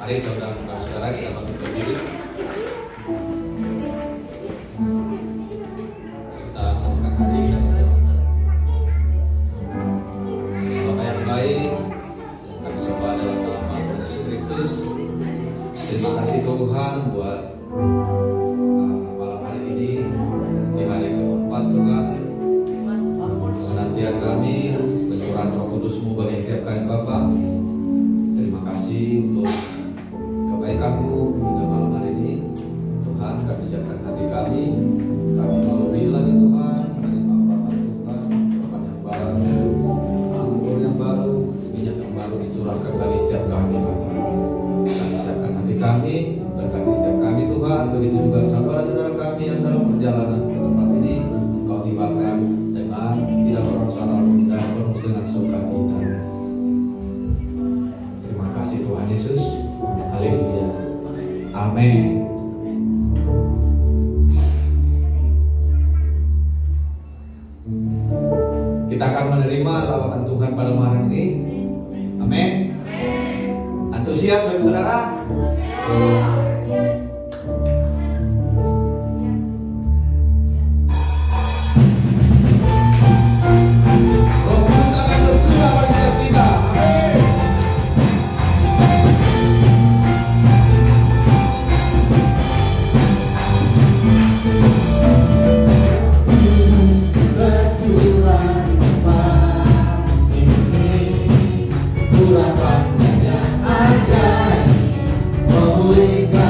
Mari saudara-saudara kita bangun berdiri. Kita satukan hati, kita berdoa. Bapa yang baik, kami sembah dalam nama Yesus Kristus. Terima kasih Tuhan buat malam hari ini, di hari keempat Tuhan. Penantian kami, pencurahan Roh Kudus-Mu bagi setiap kami Bapa. Terima kasih untuk kebaikan-Mu hingga malam hari ini. Tuhan, kami siapkan hati kami mau beri lagi Tuhan, menerima urapan Tuhan, urapan yang baru, anggur yang baru, minyak yang baru dicurahkan bagi setiap kami Bapa. Kami siapkan hati kami, berkati setiap kami Tuhan. Begitu juga saudara-saudara kami yang dalam perjalanan ke tempat ini, Engkau tibakan dengan tidak bermasalah dan penuh dengan sukacita. Terima kasih Tuhan Yesus. Haleluya. Amin. Kita akan menerima lawatan Tuhan pada malam ini. Amin. Antusias bagi saudara? Roh Kudus akan bercurah bagi setiap kita. Amin. Urapan yang ajaib memulihkan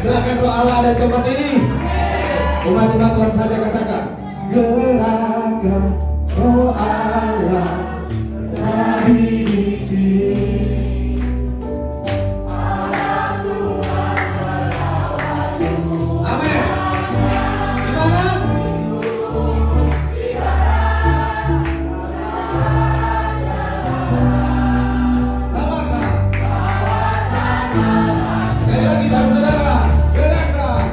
Gerakan doa Allah ada di tempat ini. Umat-umat Tuhan saja katakan, gerakan doa Allah ada di sini. Amin. Di mana? Sekali lagi saudara, gerakan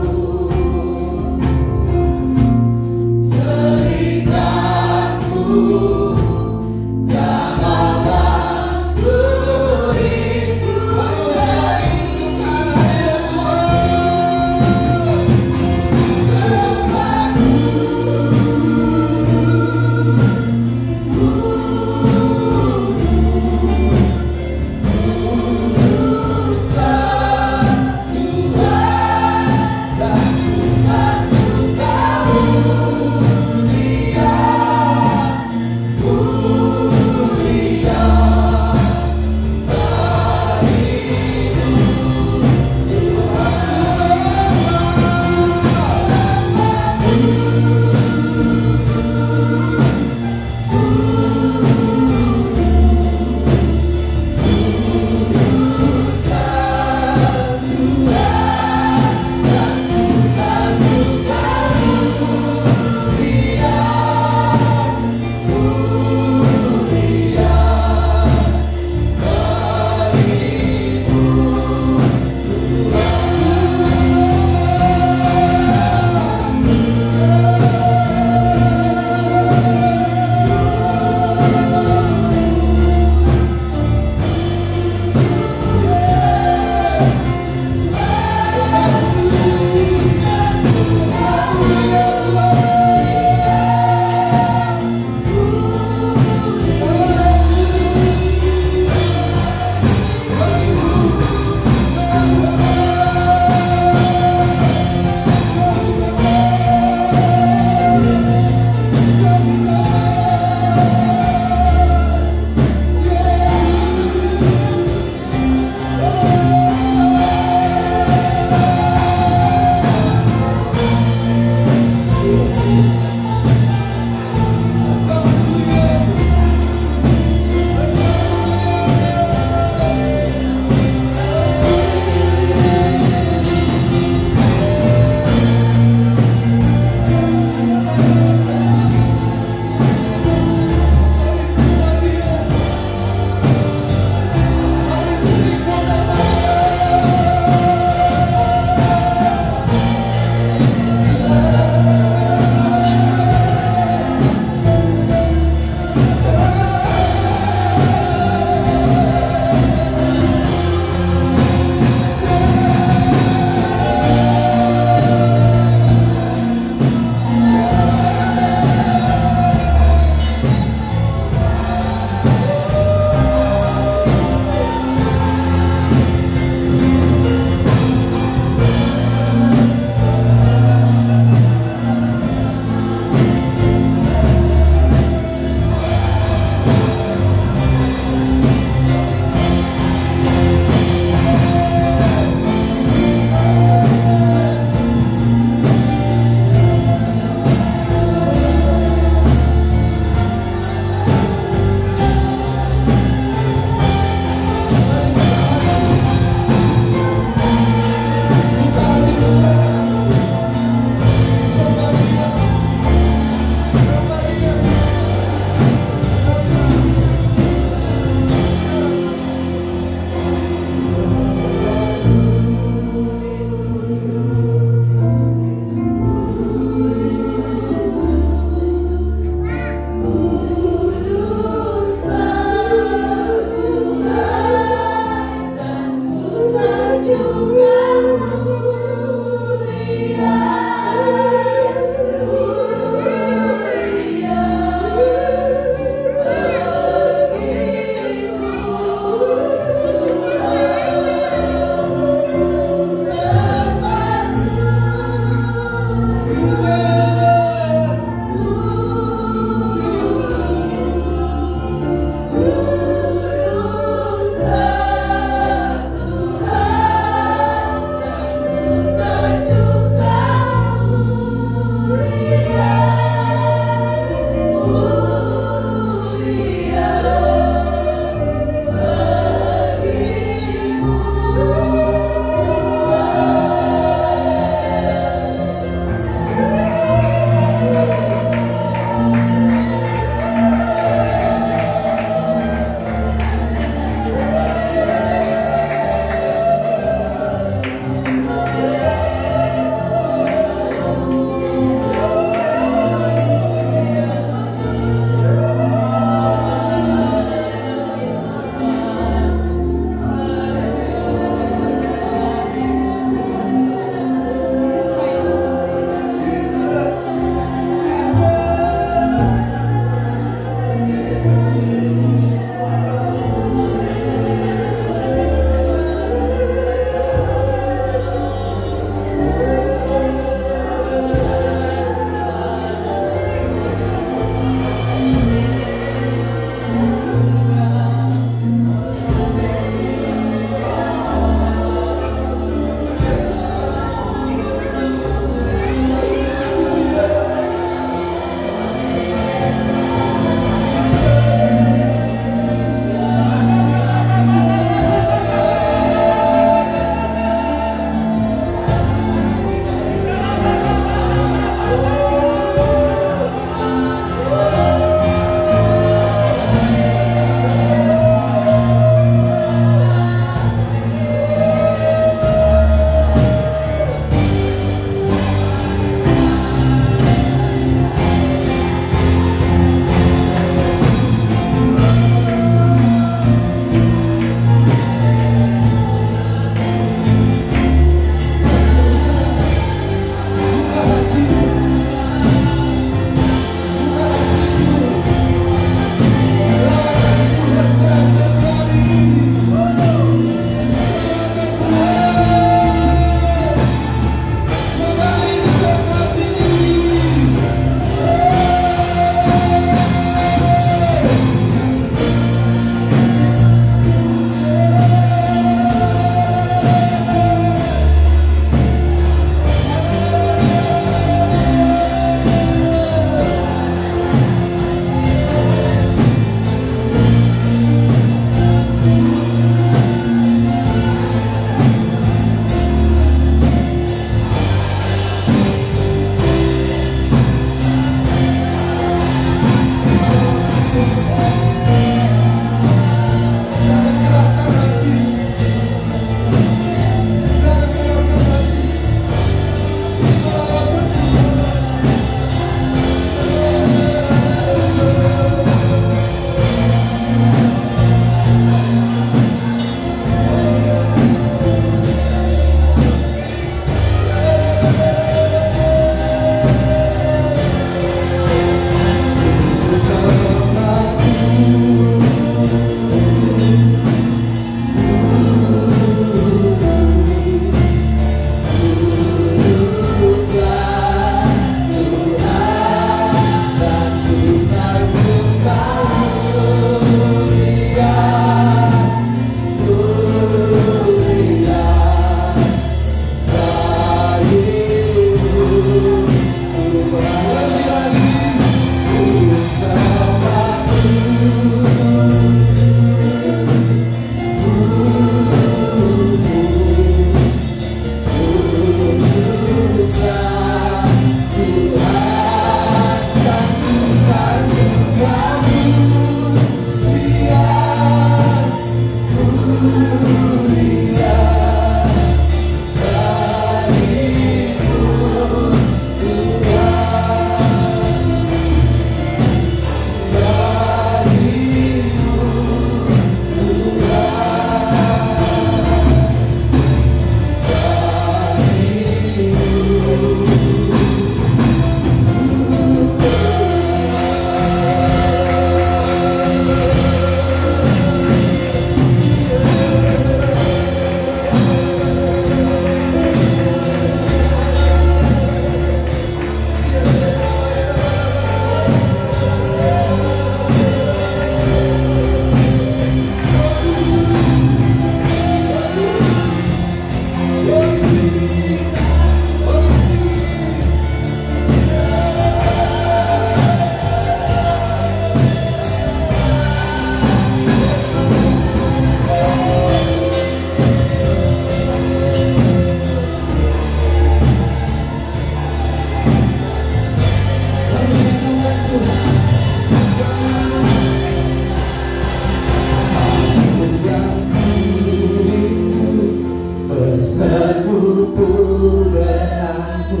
sekuturanmu,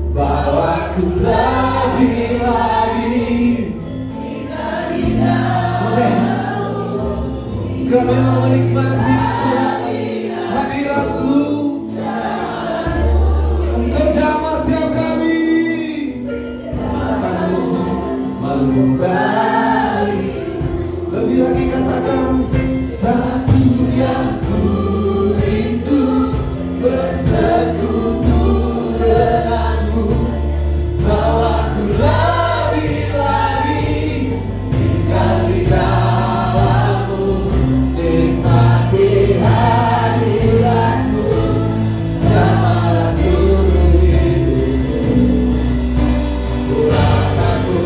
bawaku lebih lagi. Kami mau menikmati hadirat-Mu. Engkau jamah setiap kami. Akan-Mu mengubah. Lebih lagi katakan, satu yang ku rindu bersekutu denganmu, bawaku lebih lagi tinggal di dalammu, nikmati hadiratmu, jamahlah seluruh hidupku. Ulasanku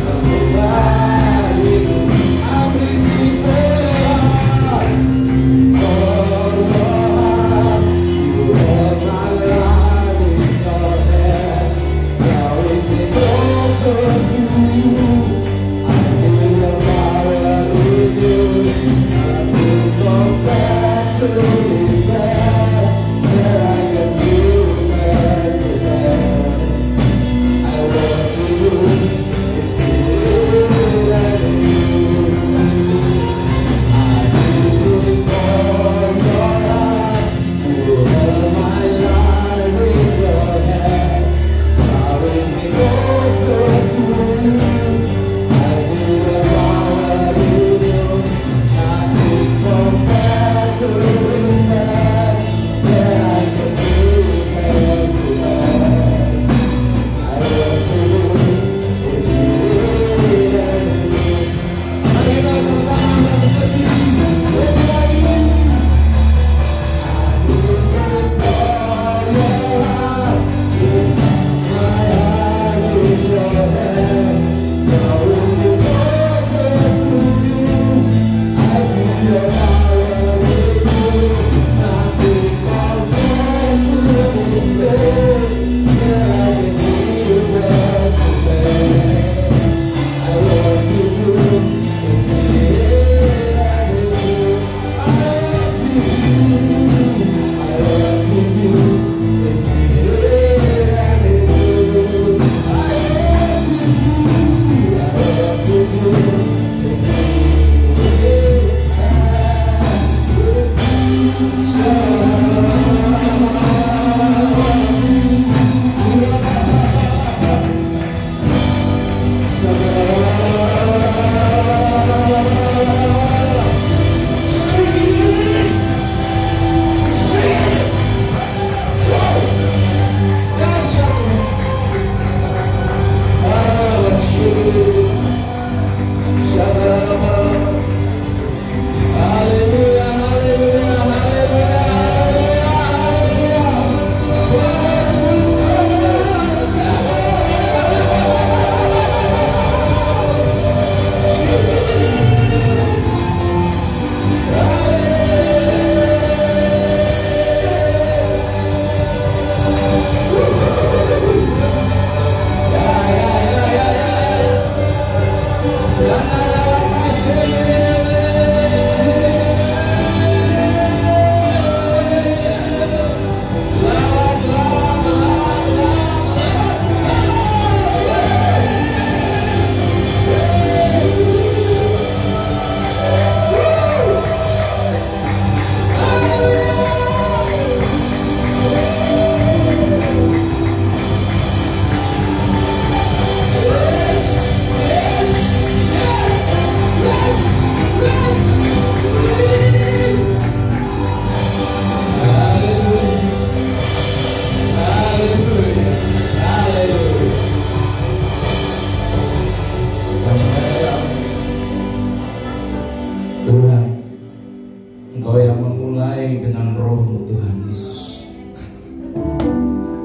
mengubah hidup.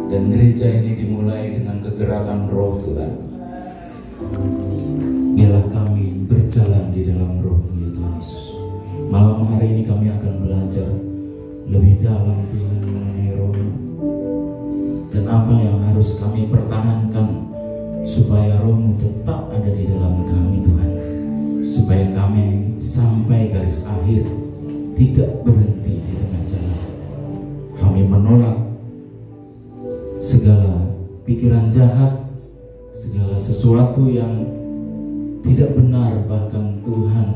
Dan gereja ini dimulai dengan kegerakan Roh Tuhan. Biarlah kami berjalan di dalam Roh-Mu ya Tuhan Yesus. Malam hari ini kami akan belajar lebih dalam Tuhan mengenai Roh-Mu dan apa yang harus kami pertahankan supaya Roh-Mu tetap ada di dalam kami Tuhan, supaya kami sampai garis akhir, tidak berhenti di tengah jalan. Kami kami menolak segala pikiran jahat, segala sesuatu yang tidak benar, bahkan Tuhan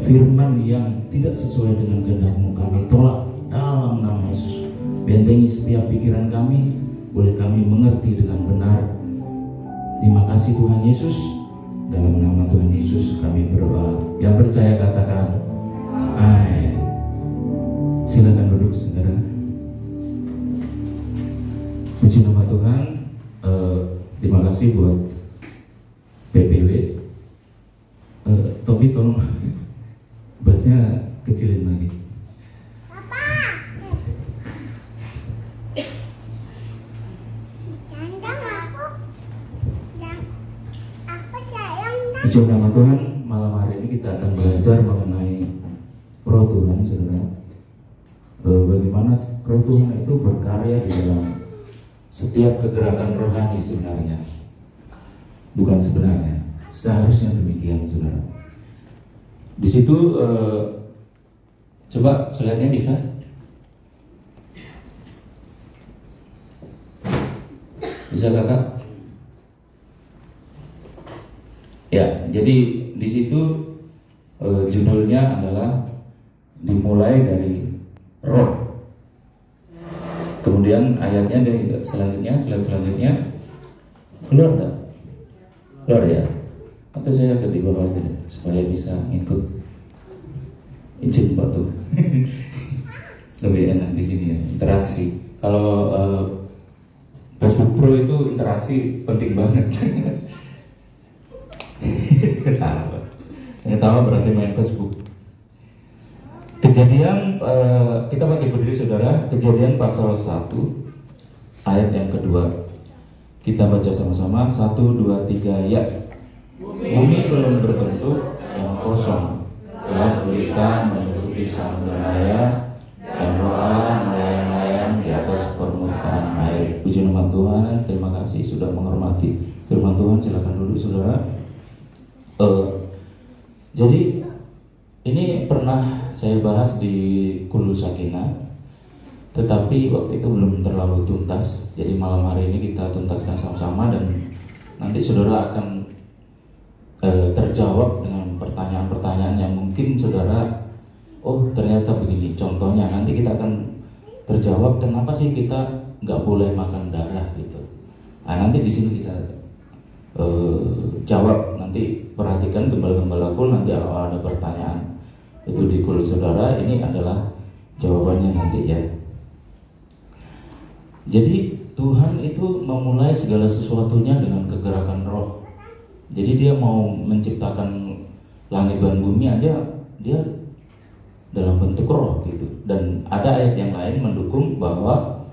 firman yang tidak sesuai dengan kehendak-Mu kami tolak dalam nama Yesus. Bentengi setiap pikiran kami, boleh kami mengerti dengan benar. Terima kasih Tuhan Yesus. Dalam nama Tuhan Yesus kami berdoa. Yang percaya katakan amin. Silakan duduk saudara. Puji nama Tuhan. Terima kasih buat PPW. Tobi tolong bassnya kecilin lagi. Puji nama Tuhan, malam hari ini kita akan belajar mengenai Roh Tuhan, saudara. Bagaimana Roh Tuhan itu berkarya di dalam setiap kegerakan rohani sebenarnya. Bukan sebenarnya, seharusnya demikian, saudara. Di situ coba slide-nya bisa. Bisa kakak? Ya, jadi di situ judulnya adalah dimulai dari roh. Kemudian ayatnya dari selanjutnya, slide selanjutnya keluar tak? Keluar ya? Atau saya ke di bawah aja deh, supaya bisa ikut. Izin Pak tuh. Lebih enak di sini ya, interaksi. Kalau Facebook Pro itu interaksi penting banget. Ketawa berarti main Facebook. Kejadian, kita bagi berdiri saudara. Kejadian pasal 1 ayat yang kedua. Kita baca sama-sama. 1, 2, 3 ya. Bumi belum berbentuk yang kosong, gelap gulita menutupi samudera raya, dan Roh Allah melayang-layang di atas permukaan air. Puji nama Tuhan. Terima kasih sudah menghormati firman Tuhan. Silakan duduk saudara. Jadi ini pernah saya bahas di Kulul Sakinah, tetapi waktu itu belum terlalu tuntas. Jadi malam hari ini kita tuntaskan sama-sama, dan nanti saudara akan terjawab dengan pertanyaan-pertanyaan yang mungkin saudara, oh ternyata begini. Contohnya nanti kita akan terjawab kenapa sih kita nggak boleh makan darah gitu. Nah, nanti di sini kita jawab. Nanti perhatikan gembala-gembalaku, nanti kalau ada pertanyaan itu di Kulul saudara, ini adalah jawabannya nanti ya. Jadi Tuhan itu memulai segala sesuatunya dengan kegerakan roh. Jadi dia mau menciptakan langit dan bumi aja, dia dalam bentuk roh gitu. Dan ada ayat yang lain mendukung bahwa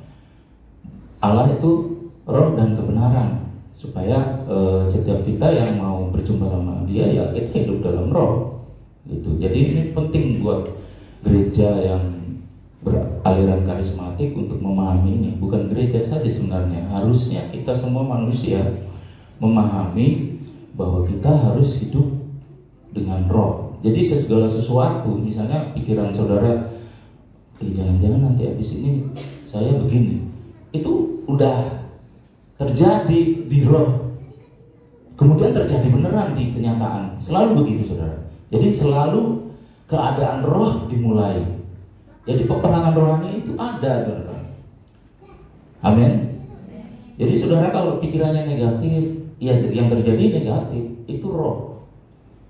Allah itu roh dan kebenaran, supaya setiap kita yang mau berjumpa sama dia, ya kita hidup dalam roh gitu. Jadi ini penting buat gereja yang beraliran karismatik untuk memahami ini. Bukan gereja saja sebenarnya, harusnya kita semua manusia memahami bahwa kita harus hidup dengan roh. Jadi segala sesuatu, misalnya pikiran saudara, jangan-jangan nanti habis ini saya begini, itu udah terjadi di roh, kemudian terjadi beneran di kenyataan. Selalu begitu saudara. Jadi selalu keadaan roh dimulai. Jadi peperangan rohani itu ada, saudara. Amin. Jadi saudara kalau pikirannya negatif, ya yang terjadi negatif itu roh.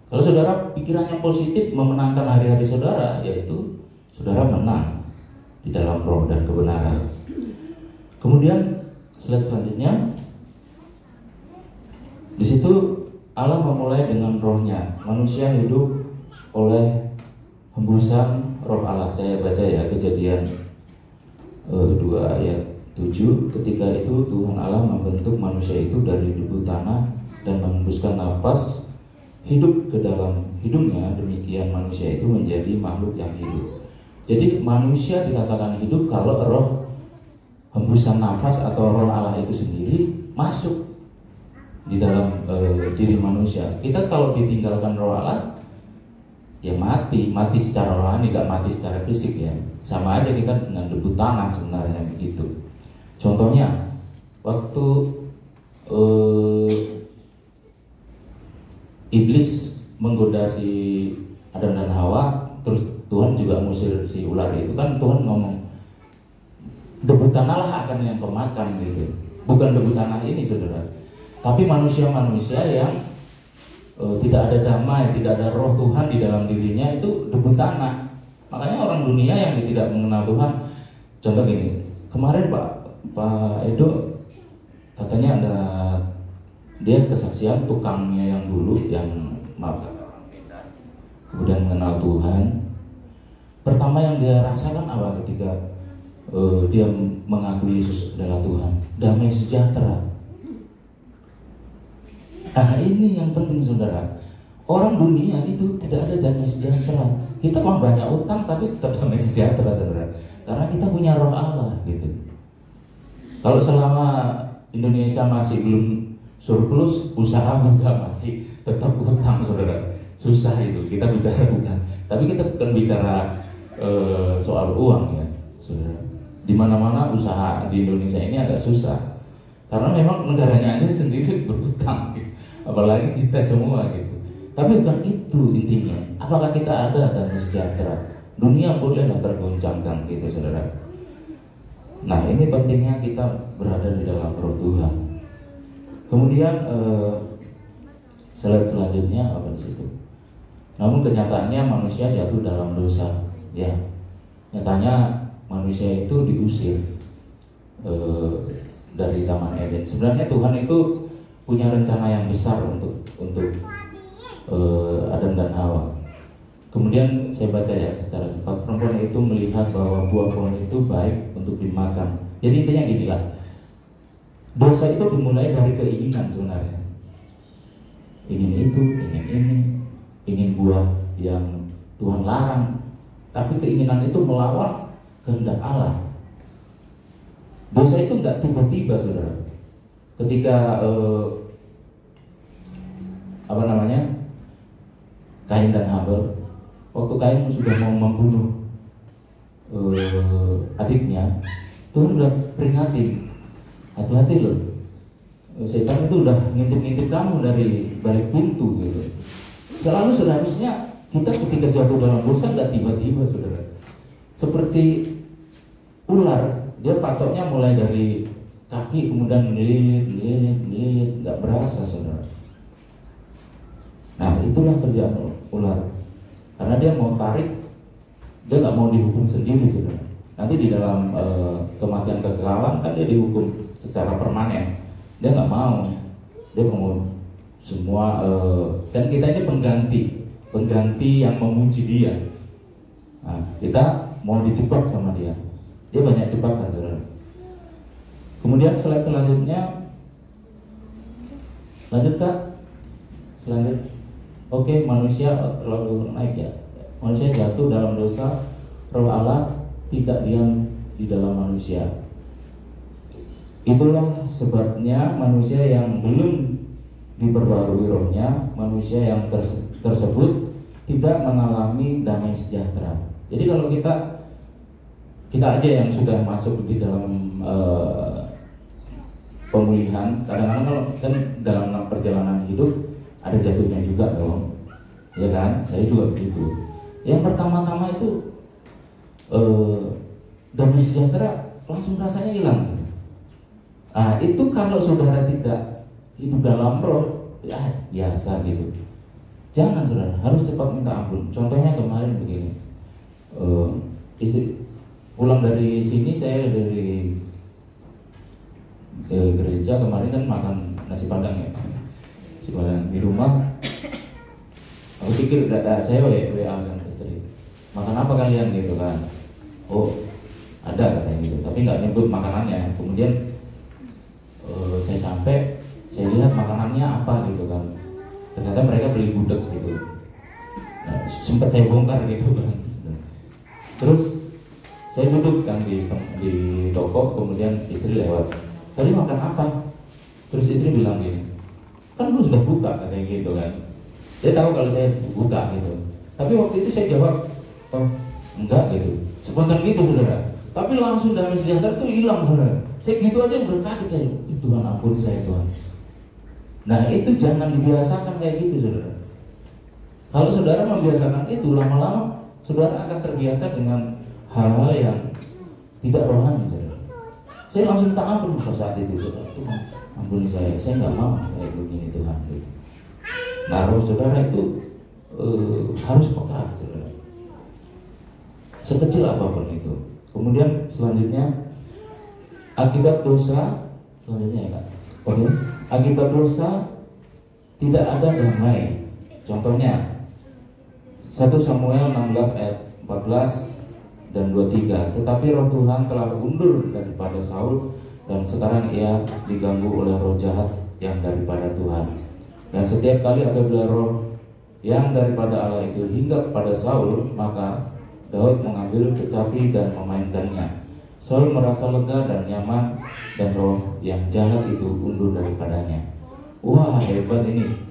Kalau saudara pikirannya positif, memenangkan hari-hari saudara, yaitu saudara menang di dalam roh dan kebenaran. Kemudian slide selanjutnya, di situ Allah memulai dengan rohnya. Manusia hidup oleh hembusan roh Allah. Saya baca ya, Kejadian 2 ayat 7. Ketika itu Tuhan Allah membentuk manusia itu dari debu tanah dan menghembuskan nafas hidup ke dalam hidungnya. Demikian manusia itu menjadi makhluk yang hidup. Jadi manusia dikatakan hidup kalau roh, hembusan nafas atau roh Allah itu sendiri masuk di dalam diri manusia. Kita kalau ditinggalkan roh Allah, ya mati secara rohani, gak mati secara fisik ya. Sama aja kita dengan debu tanah sebenarnya begitu. Contohnya waktu iblis menggoda si Adam dan Hawa, terus Tuhan juga ngusir si ular itu, kan Tuhan ngomong debu tanah lah akan yang kau makan gitu. Bukan debu tanah ini saudara, tapi manusia-manusia yang tidak ada damai, tidak ada roh Tuhan di dalam dirinya, itu debu tanah. Makanya orang dunia yang tidak mengenal Tuhan, contoh gini, kemarin Pak Edo katanya ada dia kesaksian tukangnya yang dulu yang maaf kemudian mengenal Tuhan. Pertama yang dia rasakan apa ketika dia mengakui Yesus adalah Tuhan? Damai sejahtera. Nah ini yang penting saudara. Orang dunia itu tidak ada damai sejahtera. Kita mah banyak utang tapi tetap damai sejahtera saudara. Karena kita punya roh Allah gitu. Kalau selama Indonesia masih belum surplus, usaha juga masih tetap utang saudara. Susah itu, kita bicara bukan. Tapi kita bukan bicara soal uang ya saudara. Di mana-mana usaha di Indonesia ini agak susah. Karena memang negaranya aja sendiri berutang gitu. Apalagi kita semua gitu. Tapi bukan itu intinya. Apakah kita ada damai sejahtera? Dunia bolehlah tergoncangkan gitu saudara. Nah ini pentingnya kita berada di dalam roh Tuhan. Kemudian slide selanjutnya apa di situ? Namun kenyataannya manusia jatuh dalam dosa. Ya, nyatanya manusia itu diusir dari Taman Eden. Sebenarnya Tuhan itu punya rencana yang besar untuk Adam dan Hawa. Kemudian saya baca ya secara cepat, perempuan itu melihat bahwa buah pohon itu baik untuk dimakan. Jadi intinya ginilah, dosa itu dimulai dari keinginan sebenarnya. Ingin itu, ingin ini, ingin buah yang Tuhan larang. Tapi keinginan itu melawan kehendak Allah. Dosa itu nggak tiba-tiba saudara. Ketika Kain dan Habel, waktu Kain sudah mau membunuh adiknya, Tuhan udah peringatin, hati-hati loh, setan itu udah ngintip-ngintip kamu dari balik pintu gitu. Selalu seharusnya kita ketika jatuh dalam dosa nggak tiba-tiba saudara. Seperti ular, dia patoknya mulai dari kaki kemudian melilit, nggak berasa saudara. Nah itulah kerjaan ular, karena dia mau tarik, dia nggak mau dihukum sendiri saudara. Nanti di dalam kematian kekekalan kan dia dihukum secara permanen. Dia nggak mau, dia mau semua dan kita ini pengganti yang memuji dia. Nah, kita mau dijebak sama dia. Dia banyak jebakan saudara. Kemudian slide selanjutnya, lanjutkan. Oke, manusia terlalu naik ya. Manusia jatuh dalam dosa, roh Allah tidak diam di dalam manusia. Itulah sebabnya manusia yang belum diperbarui rohnya, manusia yang tersebut tidak mengalami damai sejahtera. Jadi kalau kita aja yang sudah masuk di dalam pemulihan, kadang-kadang kalau kan dalam perjalanan hidup ada jatuhnya juga dong, ya kan? Saya juga begitu. Yang pertama-tama itu damai sejahtera langsung rasanya hilang. Nah itu kalau saudara tidak hidup dalam roh, ya biasa gitu. Jangan saudara, harus cepat minta ampun. Contohnya kemarin begini, istri pulang dari sini, saya dari gereja kemarin kan makan nasi padang ya. Di rumah aku pikir saya WA kan istri, makan apa kalian gitu kan. Oh ada katanya gitu, tapi nggak nyebut makanannya. Kemudian saya sampai, saya lihat makanannya apa gitu kan, ternyata mereka beli gudeg gitu. Nah, sempat saya bongkar gitu kan. Terus saya duduk kan di toko, kemudian istri lewat, tadi makan apa? Terus istri bilang gini, kan lu sudah buka katanya gitu kan. Dia tahu kalau saya buka gitu. Tapi waktu itu saya jawab, oh enggak gitu, spontan gitu saudara. Tapi langsung damai sejahtera itu hilang saudara. Saya gitu aja udah kaget saya, Tuhan ampuni saya Tuhan. Nah itu jangan dibiasakan kayak gitu saudara. Kalau saudara membiasakan itu, lama-lama saudara akan terbiasa dengan hal-hal yang tidak rohani saudara. Saya langsung tak ampun saat itu saudara. Tuhan ampuni saya nggak mau kayak begini Tuhan gitu. Nah roh saudara itu harus peka saudara, sekecil apapun itu. Kemudian selanjutnya akibat dosa, selanjutnya ya Kak. Oke. Akibat dosa tidak ada damai. Contohnya 1 Samuel 16 ayat 14 dan 23. Tetapi roh Tuhan telah undur daripada Saul, dan sekarang ia diganggu oleh roh jahat yang daripada Tuhan. Dan setiap kali apabila roh yang daripada Allah itu hinggap pada Saul, maka Daud mengambil kecapi dan memainkannya. Saul merasa lega dan nyaman, dan roh yang jahat itu undur daripadanya. Wah, hebat ini.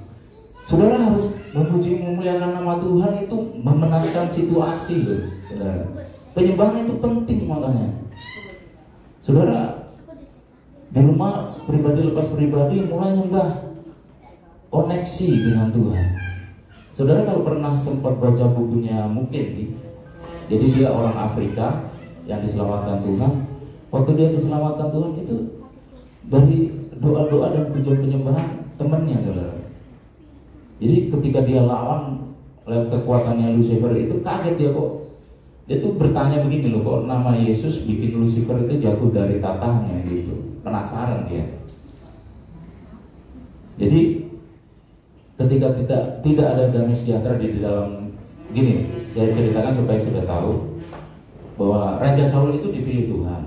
Saudara harus memuji memuliakan nama Tuhan, itu memenangkan situasi loh, saudara. Penyembahan itu penting makanya. Saudara di rumah pribadi lepas pribadi mulai nyembah, koneksi dengan Tuhan. Saudara kalau pernah sempat baca bukunya Mukti, jadi dia orang Afrika yang diselamatkan Tuhan. Waktu dia diselamatkan Tuhan itu dari doa-doa dan pujian penyembahan temannya saudara. Jadi ketika dia lawan lewat kekuatannya Lucifer itu kaget dia kok. Dia tuh bertanya begini loh, kok nama Yesus bikin Lucifer itu jatuh dari tatahnya gitu. Penasaran dia. Jadi ketika tidak ada damai sejahtera di dalam, gini saya ceritakan supaya sudah tahu bahwa Raja Saul itu dipilih Tuhan,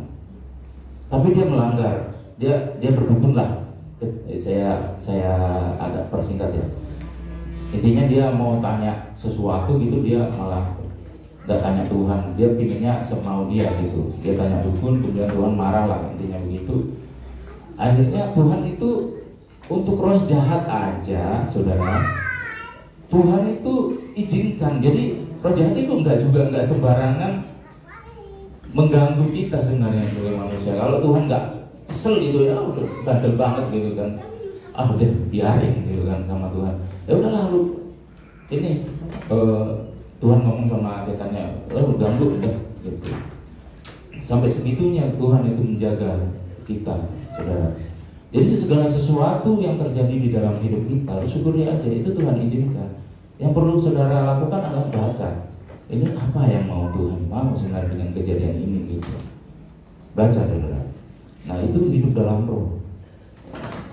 tapi dia melanggar, dia berdukun lah. Saya agak persingkat ya. Intinya dia mau tanya sesuatu gitu, dia malah nggak tanya Tuhan, dia pinginnya semau dia gitu. Dia tanya dukun, kemudian Tuhan marah lah, intinya begitu. Akhirnya Tuhan itu untuk roh jahat aja, saudara, Tuhan itu izinkan. Jadi roh jahat itu nggak sembarangan mengganggu kita sebenarnya sebagai manusia. Kalau Tuhan nggak kesel gitu ya, udah bandel banget gitu kan, udah biarin gitu kan sama Tuhan. Ya udahlah lu ini Tuhan ngomong sama setannya, lu ganggu udah gitu. Sampai segitunya Tuhan itu menjaga kita, saudara. Jadi segala sesuatu yang terjadi di dalam hidup kita, syukuri aja, itu Tuhan izinkan. Yang perlu saudara lakukan adalah baca. Ini apa yang mau Tuhan mau sebenarnya dengan kejadian ini gitu. Baca saudara. Nah itu hidup dalam roh.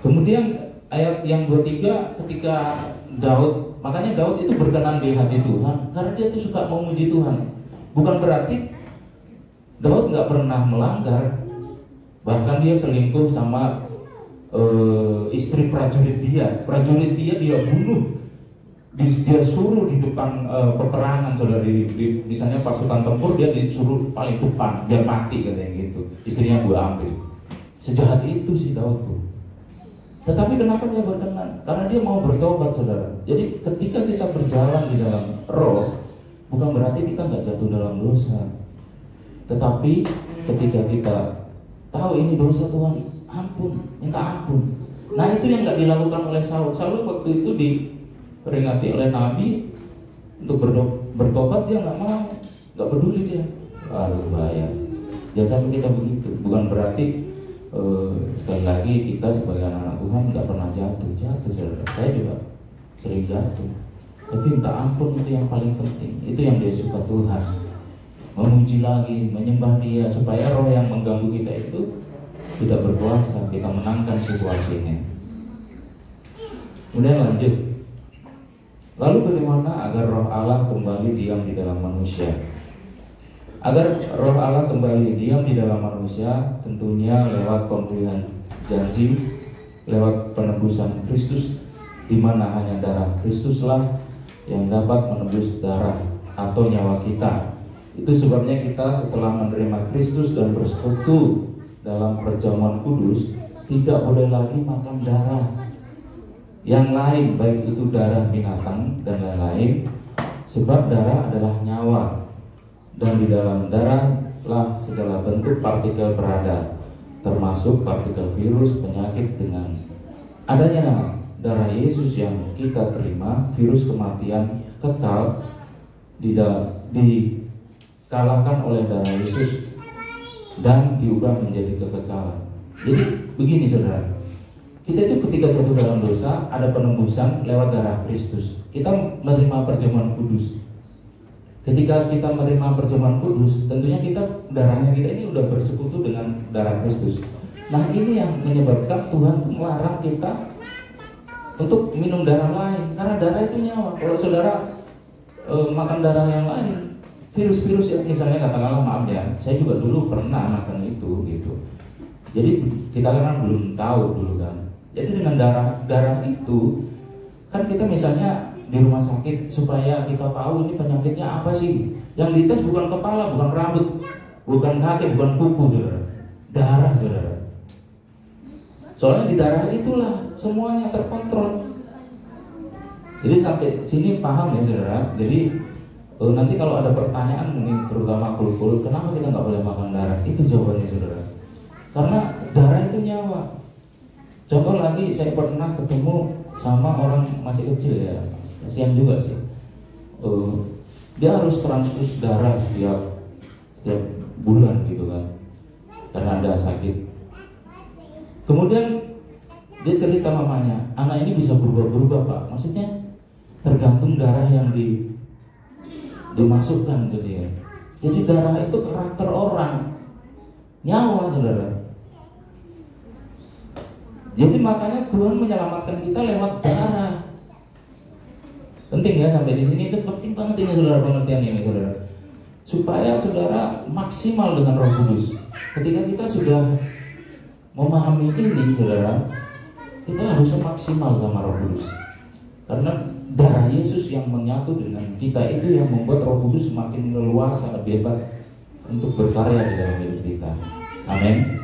Kemudian ayat yang 23, ketika Daud, makanya Daud itu berkenan di hati Tuhan karena dia tuh suka memuji Tuhan. Bukan berarti Daud nggak pernah melanggar. Bahkan dia selingkuh sama istri prajurit dia bunuh, dia suruh di depan peperangan saudara, misalnya pasukan tempur dia disuruh paling depan biar mati katanya gitu, istrinya gue ambil. Sejahat itu si Daud tuh. Tetapi kenapa dia berkenan? Karena dia mau bertobat saudara. Jadi ketika kita berjalan di dalam roh, bukan berarti kita nggak jatuh dalam dosa, tetapi ketika kita tahu ini dosa Tuhan, ampun, minta ampun. Nah itu yang nggak dilakukan oleh Saul. Saul waktu itu diperingati oleh Nabi untuk bertobat, dia nggak mau, nggak peduli dia. Aduh bahaya. Jangan sampai kita begitu. Bukan berarti sekali lagi kita sebagai anak Tuhan nggak pernah jatuh saudara. Saya juga sering jatuh. Tapi minta ampun itu yang paling penting. Itu yang dia suka Tuhan. Memuji lagi, menyembah Dia supaya roh yang mengganggu kita itu tidak berkuasa, kita menangkan situasinya. Kemudian lanjut. Lalu bagaimana agar roh Allah kembali diam di dalam manusia? Agar roh Allah kembali diam di dalam manusia, tentunya lewat pemulihan janji, lewat penebusan Kristus, di mana hanya darah Kristuslah yang dapat menebus darah atau nyawa kita. Itu sebabnya kita setelah menerima Kristus dan bersekutu dalam perjamuan kudus, tidak boleh lagi makan darah yang lain, baik itu darah binatang dan lain-lain. Sebab darah adalah nyawa, dan di dalam darahlah segala bentuk partikel berada, termasuk partikel virus, penyakit. Dengan adanya darah Yesus yang kita terima, virus kematian kekal dikalahkan oleh darah Yesus dan diubah menjadi kekekalan. Jadi begini saudara, kita itu ketika jatuh dalam dosa ada penembusan lewat darah Kristus. Kita menerima perjamuan kudus. Ketika kita menerima perjamuan kudus, tentunya darahnya kita ini udah bersekutu dengan darah Kristus. Nah, ini yang menyebabkan Tuhan melarang kita untuk minum darah lain, karena darah itu nyawa. Kalau saudara makan darah yang lain, virus-virus yang misalnya katakanlah, maaf ya, saya juga dulu pernah makan itu gitu. Jadi kita kan belum tahu dulu kan. Jadi dengan darah itu kan kita misalnya di rumah sakit supaya kita tahu ini penyakitnya apa sih. Yang dites bukan kepala, bukan rambut, bukan kaki, bukan kuku, saudara. Darah, saudara. Soalnya di darah itulah semuanya terkontrol. Jadi sampai sini paham ya, saudara. Jadi nanti kalau ada pertanyaan mungkin terutama kul-kul, kenapa kita nggak boleh makan darah? Itu jawabannya, saudara. Karena darah itu nyawa. Contoh lagi, saya pernah ketemu sama orang masih kecil ya, kasihan juga sih. Dia harus transfus darah setiap bulan gitu kan, karena ada sakit. Kemudian dia cerita mamanya, anak ini bisa berubah-berubah pak. Maksudnya tergantung darah yang dimasukkan ke dia. Jadi darah itu karakter orang, nyawa, saudara. Jadi makanya Tuhan menyelamatkan kita lewat darah. Penting ya, sampai di sini itu penting banget ini saudara, pengertian ini saudara. Supaya saudara maksimal dengan Roh Kudus. Ketika kita sudah memahami ini saudara, kita harusnya maksimal sama Roh Kudus. Karena darah Yesus yang menyatu dengan kita itu yang membuat Roh Kudus semakin leluasa, bebas untuk berkarya di dalam hidup kita. Amin.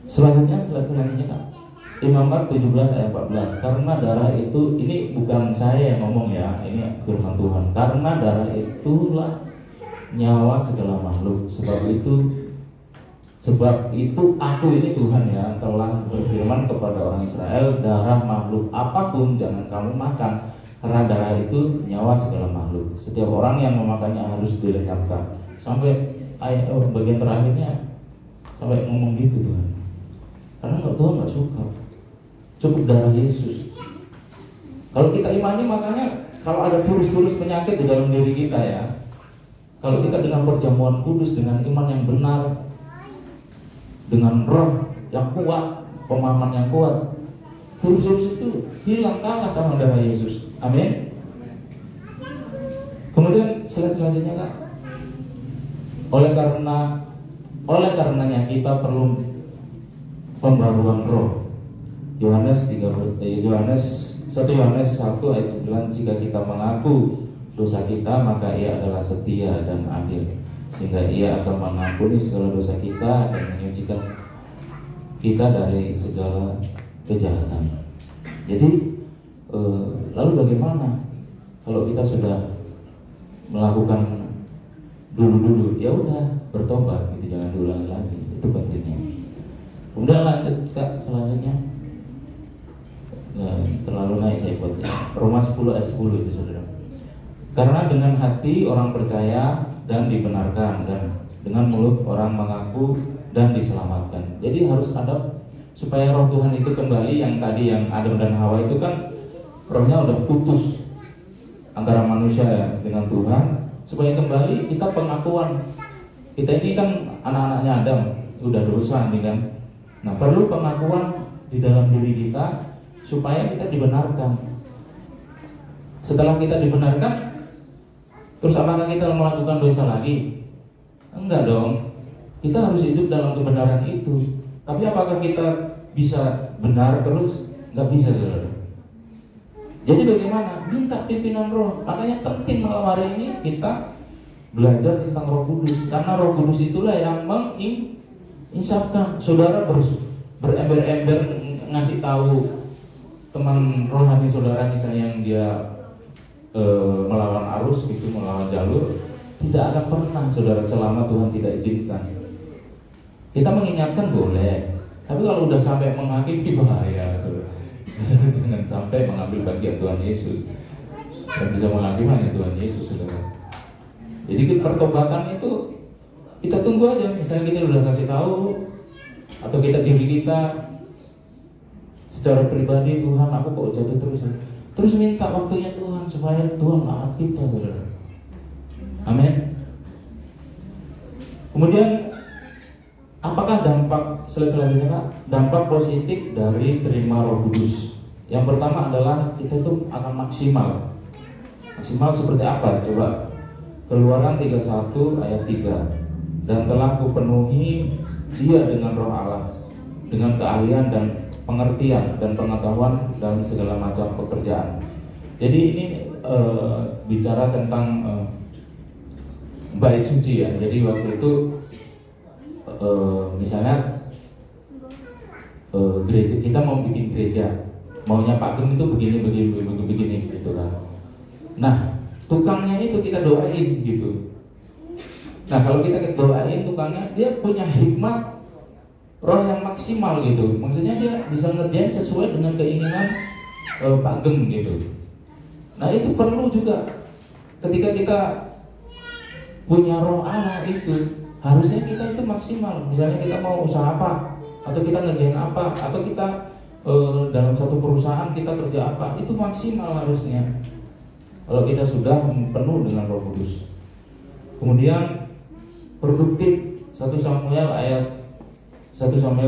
Selanjutnya Kak, Imamat 17 ayat 14. Karena darah itu, ini bukan saya yang ngomong ya, ini firman Tuhan. Karena darah itulah nyawa segala makhluk. Sebab itu aku ini Tuhan ya telah berfirman kepada orang Israel, darah makhluk apapun jangan kamu makan, karena darah itu nyawa segala makhluk. Setiap orang yang memakannya harus dilenyapkan. Sampai bagian terakhirnya sampai ngomong gitu Tuhan. Karena Tuhan nggak suka, cukup darah Yesus. Kalau kita imani, makanya kalau ada virus-virus penyakit di dalam diri kita ya, kalau kita dengan perjamuan kudus, dengan iman yang benar, dengan roh yang kuat, pemahaman yang kuat, virus-virus itu hilang, kalah sama darah Yesus. Amin. Kemudian selanjutnya Kak, oleh karenanya kita perlu pembaruan roh. Yohanes 1 Yohanes 1 ayat 9, jika kita mengaku dosa kita, maka ia adalah setia dan adil, sehingga ia akan mengampuni segala dosa kita dan menyucikan kita dari segala kejahatan. Jadi lalu bagaimana kalau kita sudah melakukan dulu ya udah bertobat gitu, jangan diulangi lagi. Itu pentingnya. Kemudian lanjut Kak, selanjutnya terlalu naik saya buatnya. Roma 10 ayat 10 itu saudara. Karena dengan hati orang percaya dan dibenarkan, dan dengan mulut orang mengaku dan diselamatkan. Jadi harus ada, supaya roh Tuhan itu kembali. Yang tadi yang Adam dan Hawa itu kan rohnya udah putus antara manusia dengan Tuhan. Supaya kembali kita pengakuan, kita ini kan anak-anaknya Adam, udah dosa nih kan. Nah, perlu pengakuan di dalam diri kita supaya kita dibenarkan. Setelah kita dibenarkan, terus apakah kita melakukan dosa lagi? Enggak dong. Kita harus hidup dalam kebenaran itu. Tapi apakah kita bisa benar terus? Enggak bisa, saudara. Jadi bagaimana? Minta pimpinan roh. Makanya penting malam hari ini kita belajar tentang Roh Kudus. Karena Roh Kudus itulah yang insafkan. Saudara berember-ember ngasih tahu teman rohani saudara misalnya yang dia melawan arus gitu, melawan jalur, tidak akan pernah saudara selama Tuhan tidak izinkan. Kita mengingatkan boleh, tapi kalau udah sampai menghakimi bahaya saudara. Jangan sampai mengambil bagian Tuhan Yesus. Dan bisa menghakimi hanya Tuhan Yesus saudara. Jadi pertobatan itu kita tunggu aja. Misalnya kita udah kasih tahu, atau kita diri kita secara pribadi, Tuhan aku kok jatuh terus ya. Terus minta waktunya Tuhan supaya Tuhan angkat kita saudara. Amin. Kemudian apakah dampak selanjutnya Kak? Dampak positif dari terima Roh Kudus. Yang pertama adalah kita itu akan maksimal. Maksimal seperti apa? Coba Keluaran 31 ayat 3. Dan telah kupenuhi dia dengan Roh Allah, dengan keahlian dan pengertian dan pengetahuan dalam segala macam pekerjaan. Jadi ini bicara tentang bait suci ya. Jadi waktu itu misalnya gereja kita mau bikin gereja, maunya Pak Gem itu begini gitu kan. Nah tukangnya itu kita doain gitu. Nah kalau kita doain tukangnya, dia punya hikmat roh yang maksimal gitu. Maksudnya dia bisa ngerjain sesuai dengan keinginan Pak Gem gitu. Nah itu perlu juga ketika kita punya roh Allah itu, harusnya kita itu maksimal. Misalnya kita mau usaha apa, atau kita ngerjain apa, atau kita dalam satu perusahaan kita kerja apa, itu maksimal harusnya. Kalau kita sudah penuh dengan Roh Kudus. Kemudian produktif. 1 Samuel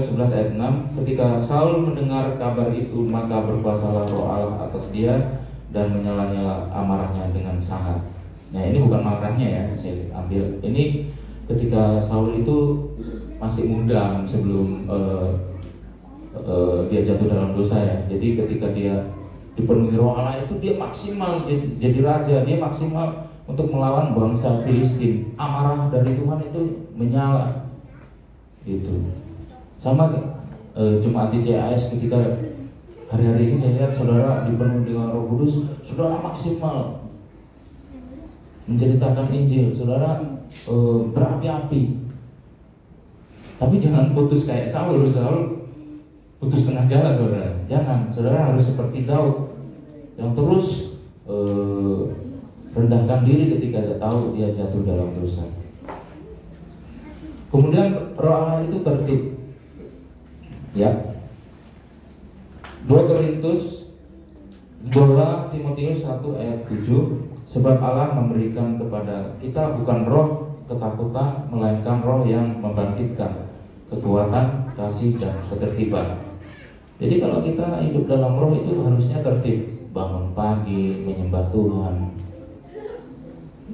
11 ayat 6. Ketika Saul mendengar kabar itu, maka berkuasalah Roh Allah atas dia dan menyala-nyala amarahnya dengan sangat. Nah ini bukan marahnya ya, saya ambil. Ini ketika Saul itu masih muda sebelum dia jatuh dalam dosa ya. Jadi ketika dia dipenuhi Roh Allah itu dia maksimal jadi raja, dia maksimal untuk melawan bangsa Filistin. Amarah dari Tuhan itu menyala gitu. Sama Jumat di CAS ketika hari-hari ini saya lihat saudara dipenuhi dengan Roh Kudus, saudara maksimal menceritakan Injil, saudara berapi-api. Tapi jangan putus kayak Saul putus tengah jalan saudara. Jangan, saudara harus seperti Daud yang terus rendahkan diri ketika dia tahu dia jatuh dalam dosa. Kemudian Roh Allah itu tertib. Ya. 2 Timotius 1 ayat 7. Sebab Allah memberikan kepada kita bukan roh ketakutan, melainkan roh yang membangkitkan kekuatan, kasih, dan ketertiban. Jadi kalau kita hidup dalam roh itu harusnya tertib. Bangun pagi, menyembah Tuhan.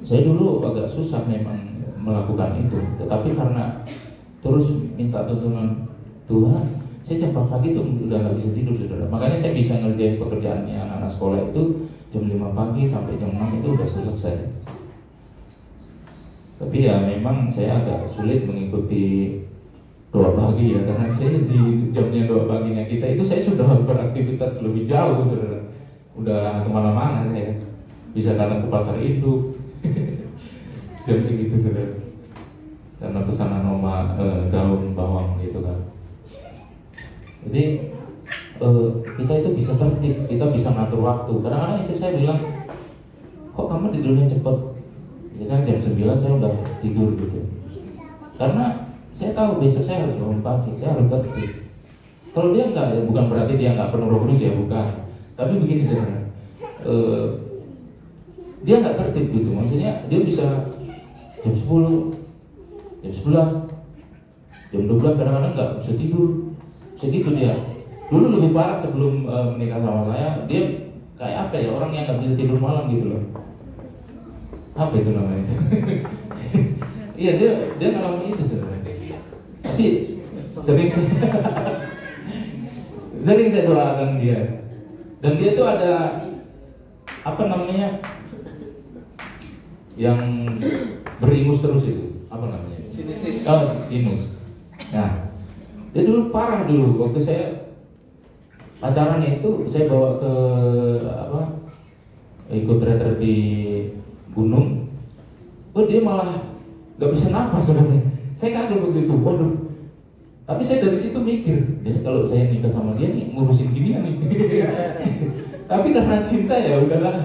Saya dulu agak susah memang melakukan itu, tetapi karena terus minta tuntunan Tuhan, saya jam 4 pagi itu udah nggak bisa tidur saudara. Makanya saya bisa ngerjain pekerjaannya anak-anak sekolah itu jam 5 pagi sampai jam 6 itu udah selesai. Tapi ya memang saya agak sulit mengikuti doa pagi ya, karena saya di jamnya doa paginya kita itu saya sudah beraktivitas lebih jauh saudara. Udah kemana-mana saya, bisa kadang ke pasar induk jam segitu saudara, karena pesanan daun bawang gitu kan. Jadi kita itu bisa tertib, kita bisa ngatur waktu. Kadang-kadang istri saya bilang, kok kamu tidurnya cepet? Biasanya jam 9 saya udah tidur gitu. Karena saya tahu besok saya harus bangun pagi, saya harus tertib. Kalau dia enggak, ya bukan berarti dia enggak penuh Roh Kudus ya, bukan. Tapi begini saudara, dia enggak tertib gitu. Maksudnya dia bisa jam 10, jam 11, jam 12 kadang-kadang enggak bisa tidur. Segitu dia. Dulu lebih parah sebelum menikah sama saya, dia kayak apa ya, orang yang nggak bisa tidur malam gitu loh. Apa itu namanya? Iya dia ngalamin itu sebenarnya. Tapi sering saya doakan dia. Dan dia tuh ada apa namanya yang beringus terus itu, apa namanya? Sinusitis. Oh, sinus. Nah. Dia dulu parah dulu waktu saya pacaran itu, saya bawa ke ikut retret di gunung, dia malah nggak bisa napas sebenarnya. Saya kaget begitu, waduh. Tapi saya dari situ mikir, jadi kalau saya nikah sama dia nih ngurusin ginian nih. Tapi karena cinta ya udahlah.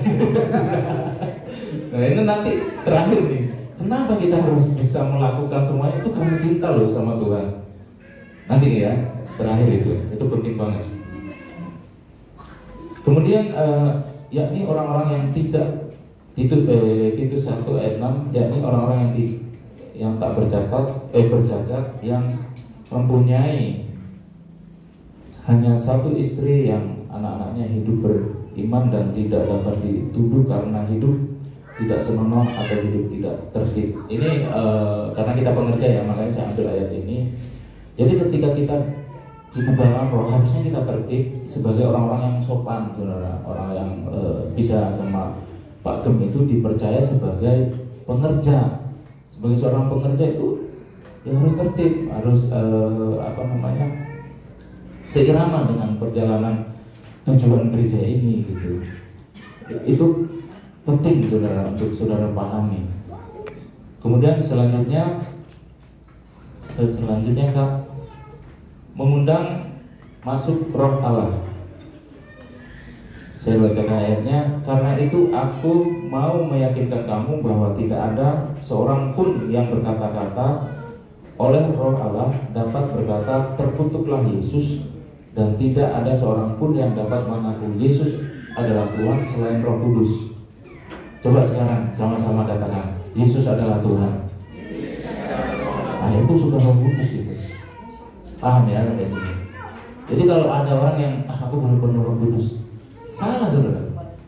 Nah ini nanti terakhir nih, kenapa kita harus bisa melakukan semuanya itu karena cinta loh sama Tuhan. Nanti ya, terakhir itu penting banget. Kemudian yakni orang-orang yang tidak Titus 1 ayat 6, yakni orang-orang yang tak bercacat yang mempunyai hanya satu istri yang anak-anaknya hidup beriman dan tidak dapat dituduh karena hidup tidak senonoh atau hidup tidak tertib. Ini karena kita pengerja ya, makanya saya ambil ayat ini. Jadi ketika kita hidup dalam roh, harusnya kita tertib sebagai orang-orang yang sopan, saudara. Orang yang bisa sama Pak Gem itu dipercaya sebagai pengerja. Sebagai seorang pengerja itu ya harus tertib, harus seirama dengan perjalanan tujuan gereja ini gitu. Itu penting saudara untuk saudara pahami. Kemudian selanjutnya Kak, mengundang masuk roh Allah. Saya bacakan ayatnya, karena itu aku mau meyakinkan kamu bahwa tidak ada seorang pun yang berkata-kata oleh roh Allah dapat berkata terkutuklah Yesus, dan tidak ada seorang pun yang dapat mengaku Yesus adalah Tuhan selain Roh Kudus. Coba sekarang sama-sama katakan, Yesus adalah Tuhan. Nah itu sudah Roh Kudus itu. Paham ya sampai sini? Jadi kalau ada orang yang aku belum penuh Roh Kudus, salah saudara.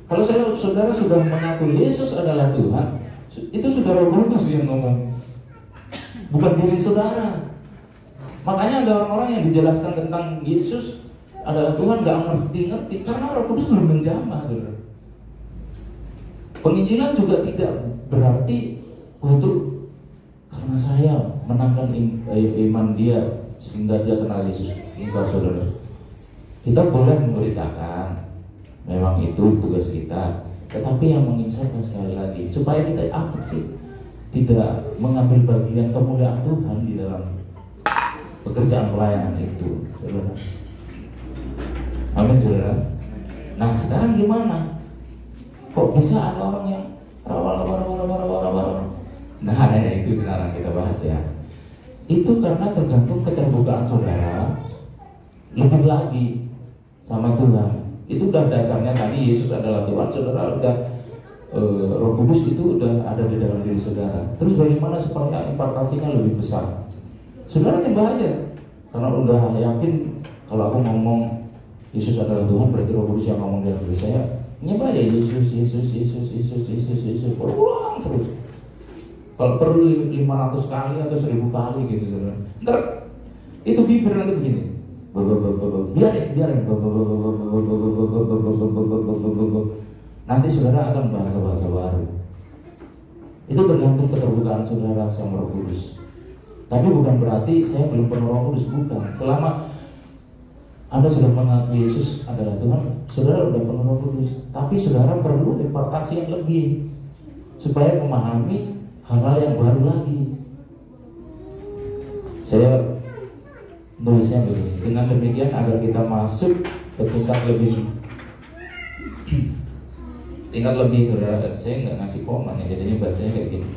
Kalau saudara sudah mengaku Yesus adalah Tuhan, itu sudah Roh Kudus yang ngomong, bukan diri saudara. Makanya ada orang-orang yang dijelaskan tentang Yesus adalah Tuhan nggak ngerti-ngerti karena Roh Kudus belum menjamah, saudara. Penginjilan juga tidak berarti itu karena saya menangkan iman dia sehingga dia kenal Yesus. Enggak, saudara. Kita boleh memberitakan, memang itu tugas kita. Tetapi yang mengingatkan sekali lagi supaya kita apa sih tidak mengambil bagian kemuliaan Tuhan di dalam pekerjaan pelayanan itu, saudara. Amin, saudara. Nah sekarang gimana? Kok bisa ada orang yang rawal. Nah itu sekarang kita bahas ya. Itu karena tergantung keterbukaan saudara lebih lagi sama Tuhan. Itu udah dasarnya tadi Yesus adalah Tuhan, saudara udah Roh Kudus itu udah ada di dalam diri saudara. Terus bagaimana supaya impartasinya lebih besar? Saudara nyembah aja, karena udah yakin kalau aku ngomong Yesus adalah Tuhan berarti Roh Kudus yang ngomong dalam diri saya. Nyembah aja Yesus, ulang terus. Kalau perlu 500 kali atau 1000 kali gitu saudara. Ntar itu bibir nanti begini. Biarin. Nanti saudara akan bahasa-bahasa baru. Itu tergantung keterbukaan saudara sama Roh Kudus. Tapi bukan berarti saya belum penuh Roh Kudus, bukan. Selama Anda sudah mengaku Yesus adalah Tuhan, saudara sudah penuh Roh Kudus. Tapi saudara perlu impartasi yang lebih supaya memahami hal-hal yang baru lagi. Saya nulisnya begini, dengan demikian agar kita masuk ke tingkat lebih saudara. Saya nggak ngasih komen ya, jadinya bacanya kayak gini.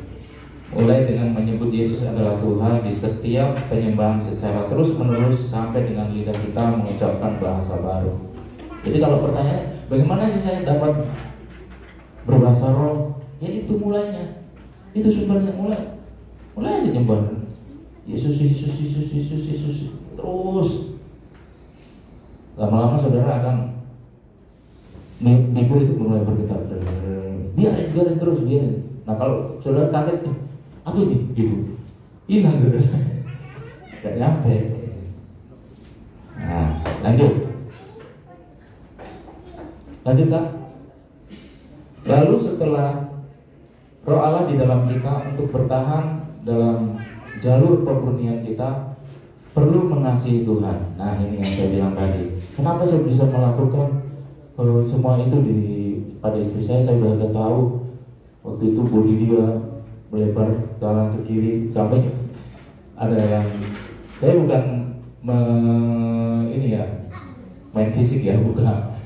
Mulai dengan menyebut Yesus adalah Tuhan di setiap penyembahan secara terus-menerus sampai dengan lidah kita mengucapkan bahasa baru. Jadi kalau pertanyaan, bagaimana sih saya dapat berbahasa roh? Ya itu mulainya, itu sumbernya. Mulai aja nyembah Yesus terus. Lama-lama saudara akan minggu itu mulai bergetar. Biarin terus. Nah kalau saudara kaget nih, apa ini? Gitu. Hilang saudara. Gak nyampe. Nah, lanjut Kak. Lalu setelah Roh Allah di dalam kita untuk bertahan dalam jalur pemurnian kita perlu mengasihi Tuhan. Nah ini yang saya bilang tadi. Kenapa saya bisa melakukan semua itu di pada istri saya udah tahu waktu itu body dia melebar kanan ke kiri sampai ada yang, saya bukan ini ya main fisik ya, bukan,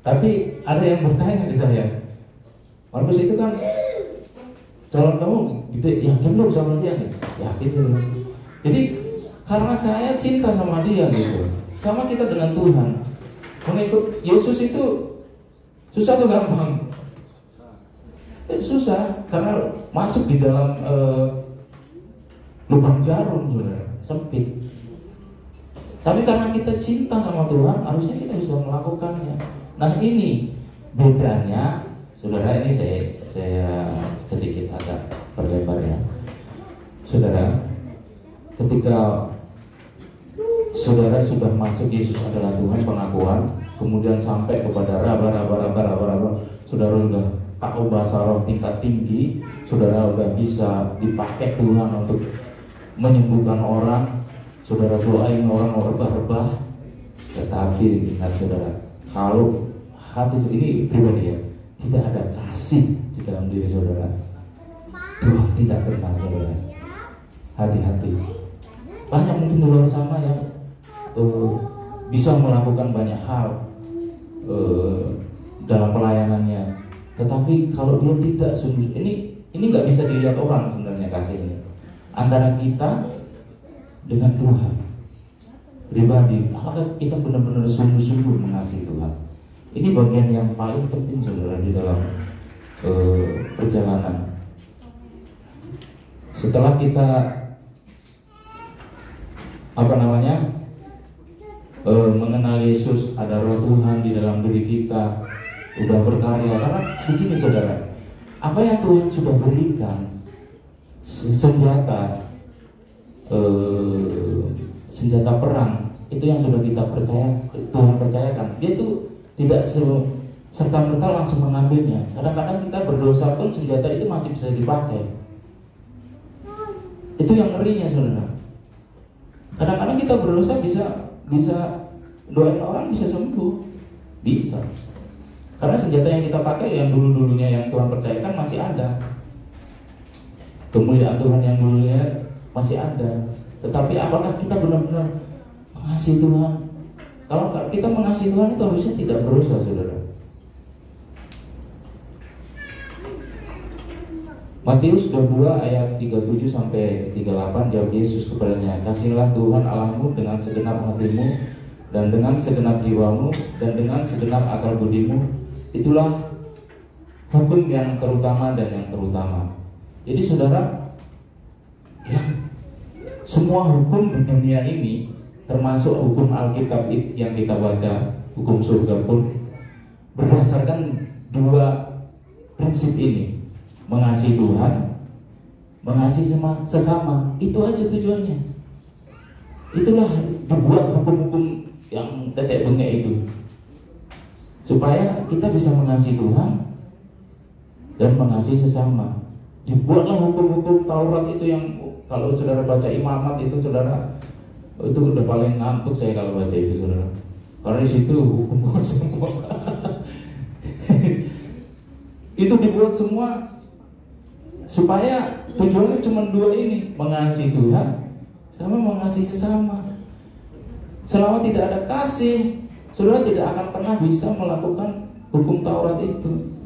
tapi ada yang bertanya ke saya, Markus itu kan calon kamu gitu, yakin lo sama dia? Yakin sih. Jadi karena saya cinta sama dia gitu, sama kita dengan Tuhan, mengikut Yesus itu susah atau gampang? Susah, karena masuk di dalam lubang jarum, saudara, sempit. Tapi karena kita cinta sama Tuhan, harusnya kita bisa melakukannya. Nah ini bedanya, saudara, ini saya sedikit agak perlebar ya. Saudara, ketika saudara sudah masuk Yesus adalah Tuhan, pengakuan, kemudian sampai kepada raba, saudara sudah tahu bahasa roh tingkat tinggi, saudara udah bisa dipakai Tuhan untuk menyembuhkan orang, saudara doain orang rebah-rebah. Tetapi ingat saudara, kalau hati ini pribadi ya, tidak ada kasih di dalam diri saudara, Tuhan tidak tenang saudara. Hati-hati. Banyak mungkin di luar sana yang bisa melakukan banyak hal dalam pelayanannya, tetapi kalau dia tidak sungguh, ini nggak bisa dilihat orang sebenarnya kasih ini antara kita dengan Tuhan pribadi. Apakah kita benar-benar sungguh-sungguh mengasihi Tuhan? Ini bagian yang paling penting saudara di dalam perjalanan. Setelah kita mengenal Yesus, ada roh Tuhan di dalam diri kita, udah berkarya. Karena begini saudara, apa yang Tuhan sudah berikan, senjata perang, itu yang sudah kita percaya, Tuhan percayakan. Dia tuh tidak serta-merta langsung mengambilnya. Kadang-kadang kita berdosa pun senjata itu masih bisa dipakai. Itu yang ngerinya saudara. Kadang-kadang kita berdosa bisa doain orang bisa sembuh, bisa. Karena senjata yang kita pakai yang dulu-dulunya yang Tuhan percayakan masih ada. Kemuliaan Tuhan yang dulunya masih ada. Tetapi apakah kita benar-benar mengasihi Tuhan? Kalau kita mengasihi Tuhan itu harusnya tidak berdosa saudara. Matius 22 ayat 37 sampai 38, jawab Yesus kepadanya, "Kasihilah Tuhan Allahmu dengan segenap hatimu dan dengan segenap jiwamu dan dengan segenap akal budimu. Itulah hukum yang terutama dan yang terutama." Jadi saudara, ya, semua hukum di dunia ini, termasuk hukum Alkitab yang kita baca, hukum surga pun berdasarkan dua prinsip ini. Mengasihi Tuhan, mengasihi sesama. Itu aja tujuannya. Itulah dibuat hukum-hukum yang tetek bengek itu, supaya kita bisa mengasihi Tuhan dan mengasihi sesama. Dibuatlah hukum-hukum Taurat itu yang kalau saudara baca Imamat itu saudara, itu udah paling ngantuk saya kalau baca itu saudara. Karena di situ hukum semua. Itu dibuat semua supaya tujuannya cuma dua ini, mengasihi Tuhan sama mengasihi sesama. Selama tidak ada kasih, saudara tidak akan pernah bisa melakukan hukum Taurat itu.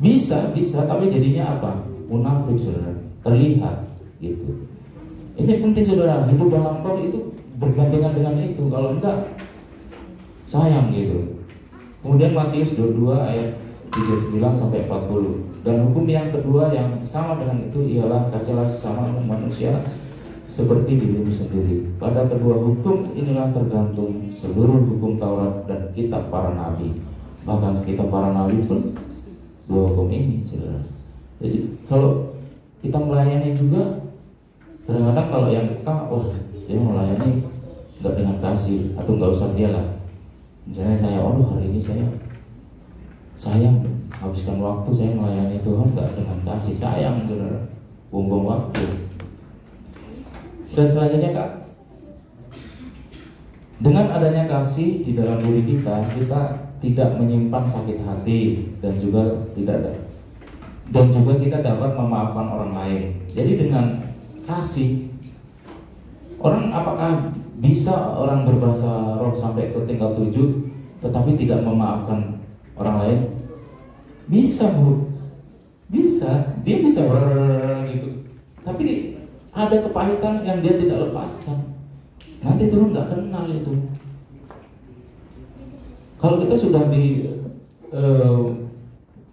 Bisa, tapi jadinya apa? Munafik saudara, terlihat gitu. Ini penting saudara, hidup dalam roh itu bergandengan dengan itu. Kalau enggak, sayang gitu. Kemudian Matius 22 ayat 39 sampai 40. Dan hukum yang kedua yang sama dengan itu ialah kasihilah sesama manusia seperti dirimu sendiri. Pada kedua hukum inilah tergantung seluruh hukum Taurat dan kitab para nabi. Bahkan kitab para nabi pun dua hukum ini, saudara. Jadi kalau kita melayani juga, kadang-kadang kalau yang wah dia melayani nggak dengan kasih, atau nggak usah dia lah. Misalnya saya, hari ini saya habiskan waktu saya melayani Tuhan nggak dengan kasih, sayang saudara, buang-buang waktu. Selanjutnya Kak, Dengan adanya kasih di dalam diri kita, kita tidak menyimpan sakit hati dan juga kita dapat memaafkan orang lain. Jadi dengan kasih, apakah bisa orang berbahasa roh sampai ke tingkat 7 tetapi tidak memaafkan orang lain? Bisa, Bu. Bisa, dia bisa gitu. Tapi ada kepahitan yang dia tidak lepaskan. Nanti Tuhan nggak kenal itu. Kalau kita sudah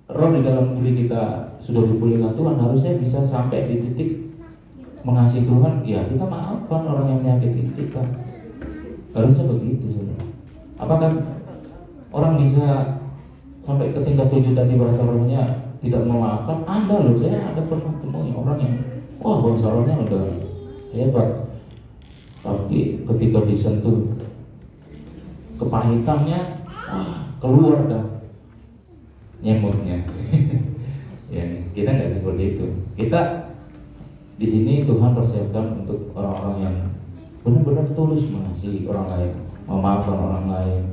roh di dalam diri kita sudah dipulihkan Tuhan, harusnya bisa sampai di titik mengasihi Tuhan. Ya, kita maafkan orang yang menyakiti kita. Harusnya begitu, saudara. Apakah orang bisa sampai ke tingkat 7 tadi bahasa rohnya tidak memaafkan? Ada loh, saya ada pernah temui orang yang bahasa rohnya udah hebat, tapi ketika disentuh kepahitannya, keluar dah nyemutnya. Ya, kita nggak seperti itu. Kita di sini Tuhan persiapkan untuk orang-orang yang benar-benar tulus mengasihi orang lain, memaafkan orang lain,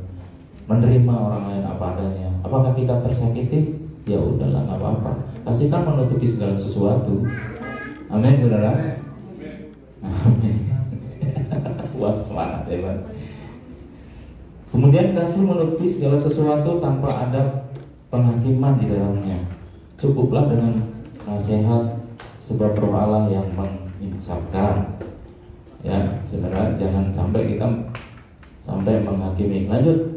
menerima orang lain apa adanya. Apakah kita tersakiti? Ya udahlah, nggak apa-apa. Kasih kan menutupi segala sesuatu. Amin, saudara. Amin. Wah, semangat ya, Pak. Kemudian kasih menutupi segala sesuatu tanpa ada penghakiman di dalamnya. Cukuplah dengan nasihat, sebab Roh Allah yang menginsafkan. Ya, saudara, jangan sampai kita menghakimi. Lanjut.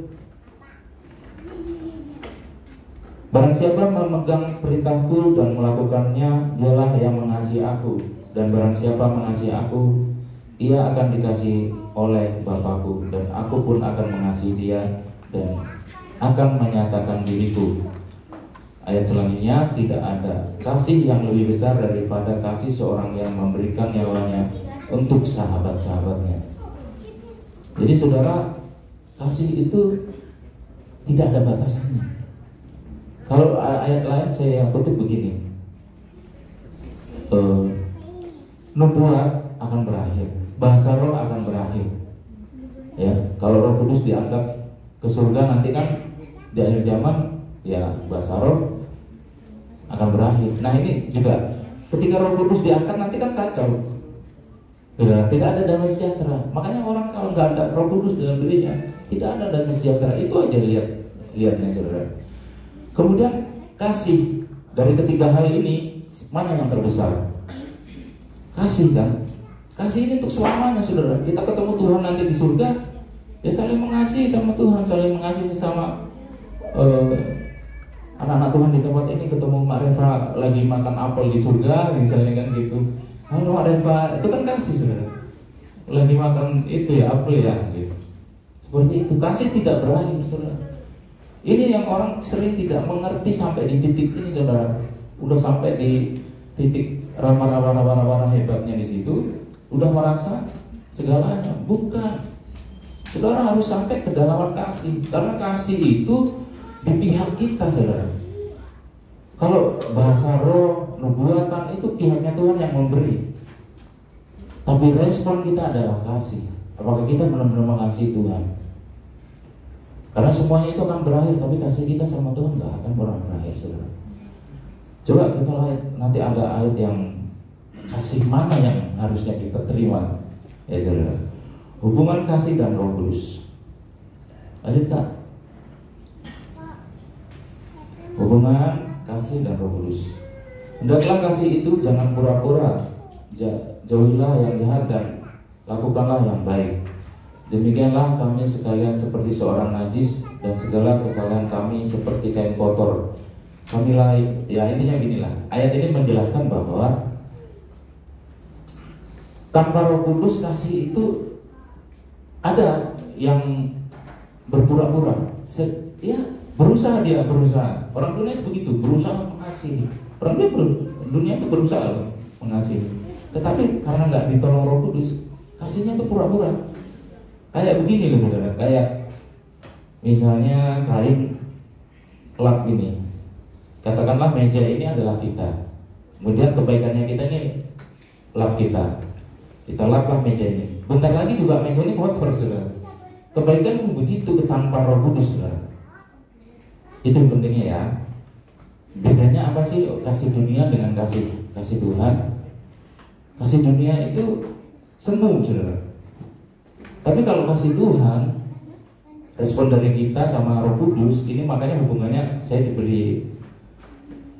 Barang siapa memegang perintahku dan melakukannya, dialah yang mengasihi aku. Dan barang siapa mengasihi aku, ia akan dikasihi oleh Bapakku, dan aku pun akan mengasihi dia dan akan menyatakan diriku. Ayat selanjutnya, tidak ada kasih yang lebih besar daripada kasih seorang yang memberikan nyawanya untuk sahabat-sahabatnya. Jadi saudara, kasih itu tidak ada batasannya. Kalau ayat lain saya kutip begini, nubuat akan berakhir, bahasa roh akan berakhir. Ya, kalau Roh Kudus diangkat ke surga nanti kan di akhir zaman, ya bahasa roh akan berakhir. Nah ini juga ketika Roh Kudus diangkat nanti kan kacau. Tidak ada damai sejahtera. Makanya orang kalau nggak ada Roh Kudus dalam dirinya, tidak ada damai sejahtera. Itu aja lihatnya, saudara. Kemudian kasih, dari ketiga hal ini mana yang terbesar? Kasih kan? Kasih ini untuk selamanya, saudara. Kita ketemu Tuhan nanti di surga, ya saling mengasihi sama Tuhan, saling mengasihi sesama anak-anak Tuhan di tempat ini. Ketemu Mak Reva lagi makan apel di surga, misalnya kan gitu. Halo Mak Reva, itu kan kasih, saudara. Lagi makan itu ya apel ya, gitu. Seperti itu. Kasih tidak berakhir, saudara. Ini yang orang sering tidak mengerti sampai di titik ini, saudara. Udah sampai di titik ramah hebatnya di situ, udah merasa segalanya. Bukan. Saudara harus sampai ke kedalaman kasih, karena kasih itu di pihak kita, saudara. Kalau bahasa roh, nubuatan itu pihaknya Tuhan yang memberi. Tapi respon kita adalah kasih. Apakah kita benar-benar mengasihi Tuhan? Karena semuanya itu akan berakhir, tapi kasih kita sama Tuhan nggak akan pernah berakhir, saudara. Coba kita lihat nanti ada ayat yang kasih mana yang harusnya kita terima, ya saudara. Hubungan kasih dan Roh Kudus. Lanjut Kak. Hubungan kasih dan Roh Kudus. Hendaklah kasih itu jangan pura-pura, jauhilah yang jahat dan lakukanlah yang baik. Demikianlah kami sekalian seperti seorang najis, dan segala kesalahan kami seperti kain kotor. Kami ya intinya ginilah. Ayat ini menjelaskan bahwa tanpa Roh Kudus kasih itu ada yang berpura-pura. Ya berusaha. Orang dunia begitu, berusaha mengasihi. Orang dunia itu berusaha mengasihi. Tetapi karena nggak ditolong Roh Kudus, kasihnya itu pura-pura. Kayak begini loh, saudara. Kayak misalnya kain lap ini. Katakanlah meja ini adalah kita. Kemudian kebaikannya kita ini lap kita. Kita laplah meja ini. Bentar lagi juga meja ini kotor, saudara. Kebaikan itu begitu tanpa Roh Kudus, saudara. Itu pentingnya ya. Bedanya apa sih kasih dunia dengan kasih Tuhan? Kasih dunia itu semu, saudara. Tapi kalau kasih Tuhan, respon dari kita sama Roh Kudus, ini makanya hubungannya saya diberi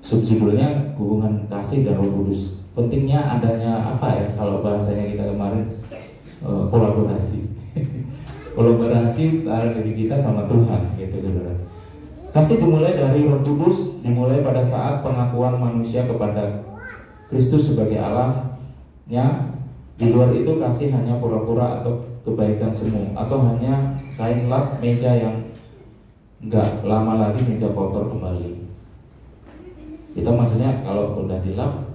subjudulnya hubungan kasih dan Roh Kudus. Pentingnya adanya apa ya? Kalau bahasanya kita kemarin kolaborasi, kolaborasi antara diri kita sama Tuhan, gitu, saudara. Kasih dimulai dari Roh Kudus, dimulai pada saat pengakuan manusia kepada Kristus sebagai Allah. Ya, di luar itu kasih hanya pura-pura atau kebaikan semu, atau hanya kain lap meja yang nggak lama lagi meja kotor kembali. Kita maksudnya kalau udah dilap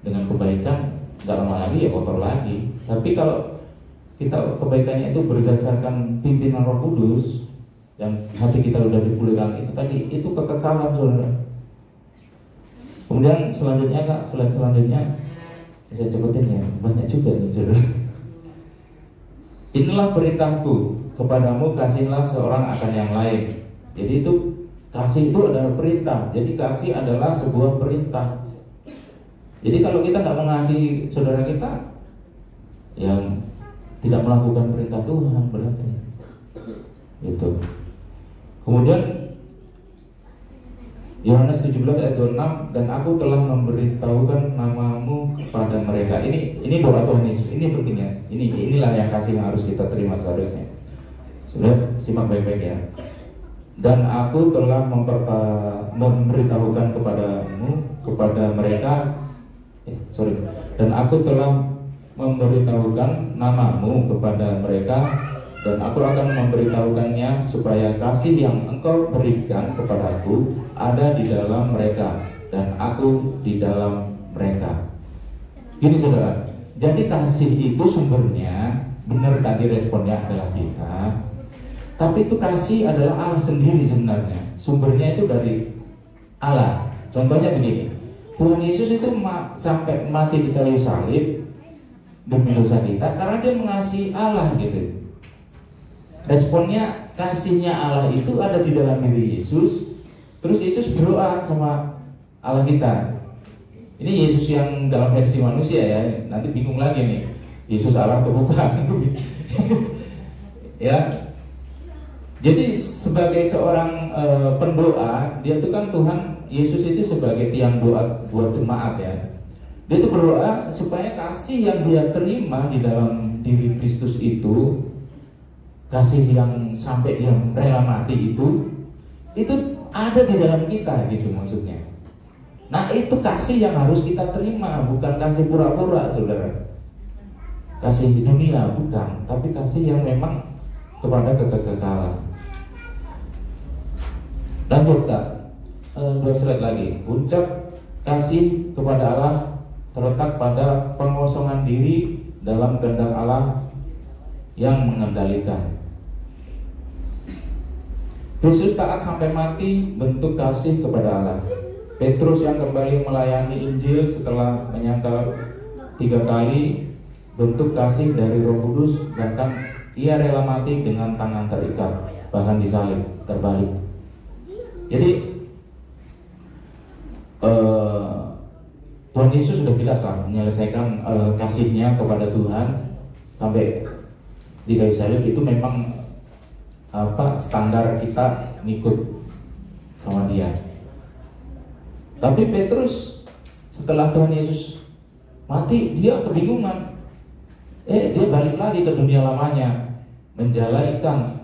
dengan kebaikan nggak lama lagi ya kotor lagi. Tapi kalau kita kebaikannya itu berdasarkan pimpinan Roh Kudus, yang hati kita udah dipulihkan itu tadi, itu kekekalan, saudara. Kemudian selanjutnya Kak, selanjutnya saya cepetin ya, banyak juga nih, saudara. Inilah perintahku kepadamu, kasihlah seorang akan yang lain. Jadi itu kasih itu adalah perintah. Jadi kasih adalah sebuah perintah. Jadi kalau kita nggak mengasihi saudara kita, yang tidak melakukan perintah Tuhan berarti. Itu. Kemudian Yohanes 17 ayat 26, dan aku telah memberitahukan namamu kepada mereka. Ini doa Tuhan Yesus. Ini pentingnya. Inilah yang kasih yang harus kita terima seharusnya. Sudah simak baik-baik ya. Dan aku telah memberitahukan kepada mereka. Dan aku telah memberitahukan namamu kepada mereka, dan aku akan memberitahukannya supaya kasih yang engkau berikan kepadaku ada di dalam mereka dan aku di dalam mereka. Gini saudara, jadi kasih itu sumbernya, benar tadi responnya adalah kita, tapi itu kasih adalah Allah sendiri sebenarnya. Sumbernya itu dari Allah. Contohnya begini, Tuhan Yesus itu sampai mati di kayu salib demi dosa kita karena dia mengasihi Allah, gitu. Responnya, kasihnya Allah itu ada di dalam diri Yesus. Terus Yesus berdoa sama Allah kita. Ini Yesus yang dalam versi manusia ya. Nanti bingung lagi nih, Yesus Allah atau bukan? Ya. Jadi sebagai seorang pendoa, dia itu kan Tuhan Yesus itu sebagai tiang doa buat jemaat ya. Dia itu berdoa supaya kasih yang dia terima di dalam diri Kristus itu, kasih yang sampai dia rela mati itu ada di dalam kita, gitu maksudnya. Nah itu kasih yang harus kita terima, bukan kasih pura-pura, saudara. Kasih dunia bukan, tapi kasih yang memang kepada kekekalan. Lanjut Kak, 2 slide lagi. Puncak kasih kepada Allah terletak pada pengosongan diri dalam kehendak Allah yang mengendalikan. Kristus taat sampai mati, bentuk kasih kepada Allah. Petrus yang kembali melayani Injil setelah menyangkal 3 kali, bentuk kasih dari Roh Kudus. Bahkan ia rela mati dengan tangan terikat, bahkan disalib, terbalik. Jadi Tuhan Yesus sudah jelas lah menyelesaikan kasihnya kepada Tuhan sampai di kayu salib. Itu memang standar kita ngikut sama dia. Tapi Petrus setelah Tuhan Yesus mati, dia kebingungan. Dia balik lagi ke dunia lamanya, menjalani ikan.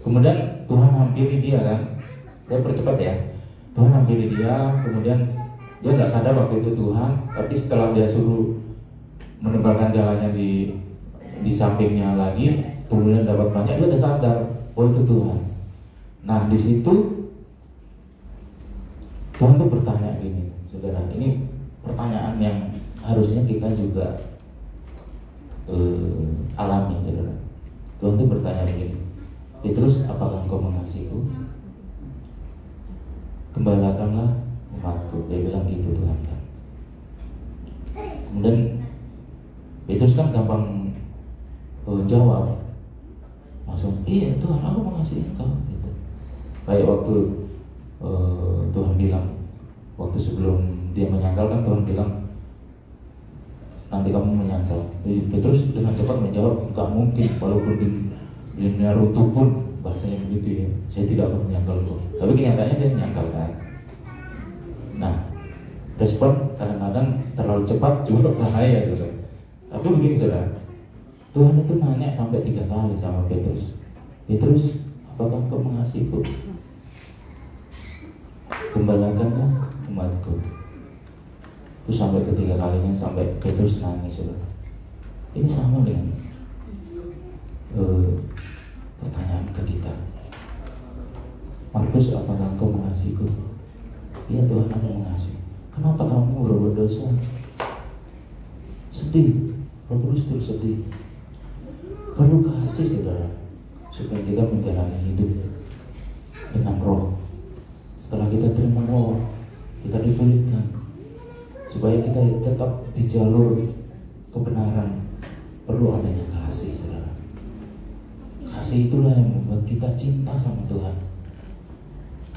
Kemudian Tuhan hampiri dia kan. Saya percepat ya. Tuhan hampiri dia, kemudian dia nggak sadar waktu itu Tuhan, tapi setelah dia suruh menebarkan jalannya di sampingnya lagi, kemudian dapat banyak, dia udah sadar, oh itu Tuhan. Nah di situ Tuhan tuh bertanya gini, saudara. Ini pertanyaan yang harusnya kita juga alami, saudara. Tuhan tuh bertanya begini, Petrus, apakah engkau mengasihiku? Gembalakanlah umatku. Dia bilang gitu Tuhan kan. Kemudian Petrus kan gampang jawab, langsung, iya Tuhan aku mengasihi engkau gitu. Kayak waktu Tuhan bilang, waktu sebelum dia menyangkal kan Tuhan bilang, nanti kamu menyangkal. Petrus dengan cepat menjawab, gak mungkin, walaupun di dunia runtuh pun, bahasanya begitu ya, saya tidak akan menyangkal kok. Tapi kenyataannya dia menyangkal kan. Nah, respon kadang-kadang terlalu cepat juga bahaya saudara. Tapi begini saudara, Tuhan itu nanya sampai 3 kali sama Petrus, Petrus, apakah kau mengasihiku? Gembalakanlah umatku. Terus sampai ketiga kalinya, sampai Petrus nangis saudara. Ini sama dengan pertanyaan ke kita, Markus, apakah engkau mengasihiku? Iya Tuhan, aku mengasihi. Kenapa kamu berbuat dosa? Sedih, Roh Kudus terus sedih. Perlu kasih saudara, supaya kita menjalani hidup dengan roh. Setelah kita terima roh, kita dipulihkan, supaya kita tetap di jalur kebenaran. Perlu adanya kasih saudara. Kasih itulah yang membuat kita cinta sama Tuhan.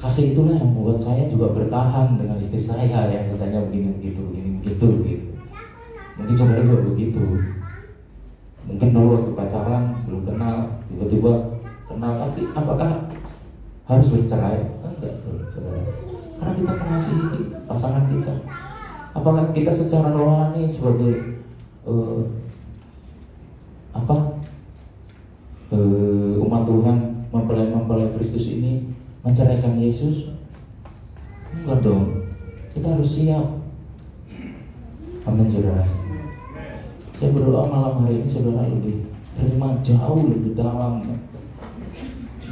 Kasih itulah yang membuat saya juga bertahan dengan istri saya yang katanya begini begitu. Mungkin saudara juga begitu. Mungkin dulu waktu pacaran belum kenal, tiba-tiba kenal, tapi apakah harus bercerai? Enggak, saudara. Karena kita mengasihi pasangan kita. Apakah kita secara rohani sebagai umat Tuhan mempelai Kristus ini menceraikan Yesus? Enggak dong. Kita harus siap. Amin saudara. Saya berdoa malam hari ini saudara lebih terima jauh lebih dalam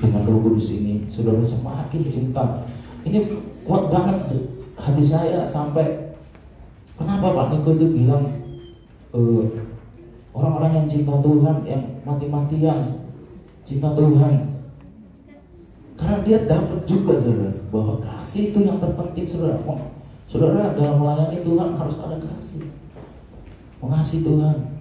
dengan Roh Kudus ini. Saudara semakin cinta. Ini kuat banget hati saya sampai, kenapa Pak Niko itu bilang orang-orang yang cinta Tuhan, yang mati-matian cinta Tuhan, karena dia dapat juga saudara bahwa kasih itu yang terpenting saudara. Saudara dalam melayani Tuhan harus ada kasih, mengasihi Tuhan.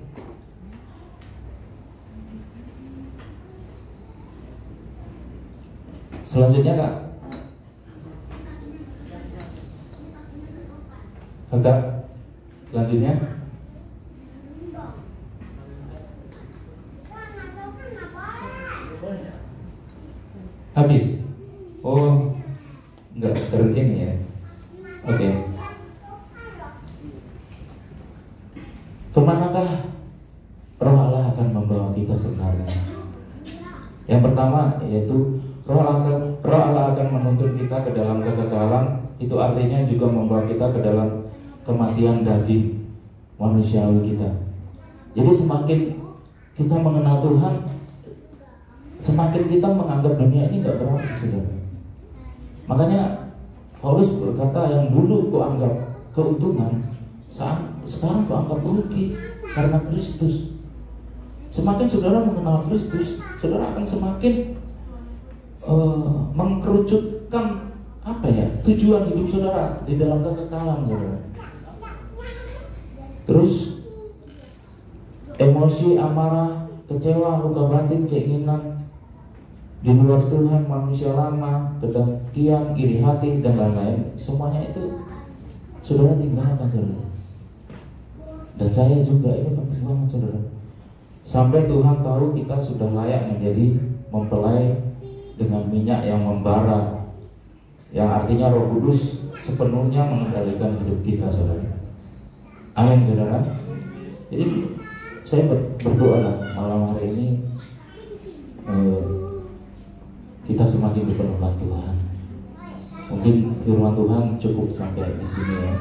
Selanjutnya kakak, selanjutnya habis. Oh, enggak ini ya. Oke. Kemanakah Roh Allah akan membawa kita sebenarnya? Yang pertama yaitu Roh Allah akan menuntun kita ke dalam kekekalan. Itu artinya juga membawa kita ke dalam kematian daging manusiawi kita. Jadi semakin kita mengenal Tuhan, semakin kita menganggap dunia ini nggak berarti saudara. Makanya Paulus berkata, yang dulu ku anggap keuntungan, sekarang ku anggap rugi karena Kristus. Semakin saudara mengenal Kristus, saudara akan semakin mengkerucutkan tujuan hidup saudara di dalam kekekalan saudara. Terus emosi, amarah, kecewa, luka batin, keinginan di luar Tuhan, manusia lama, kedengkian, iri hati dan lain-lain, semuanya itu saudara tinggalkan saudara. Dan saya juga, ini penting banget saudara. Sampai Tuhan tahu kita sudah layak menjadi mempelai dengan minyak yang membara, yang artinya Roh Kudus sepenuhnya mengendalikan hidup kita saudara. Amin saudara. Jadi saya berdoa malam hari ini kita semakin dipenuhkan Tuhan. Mungkin firman Tuhan cukup sampai di sini ya.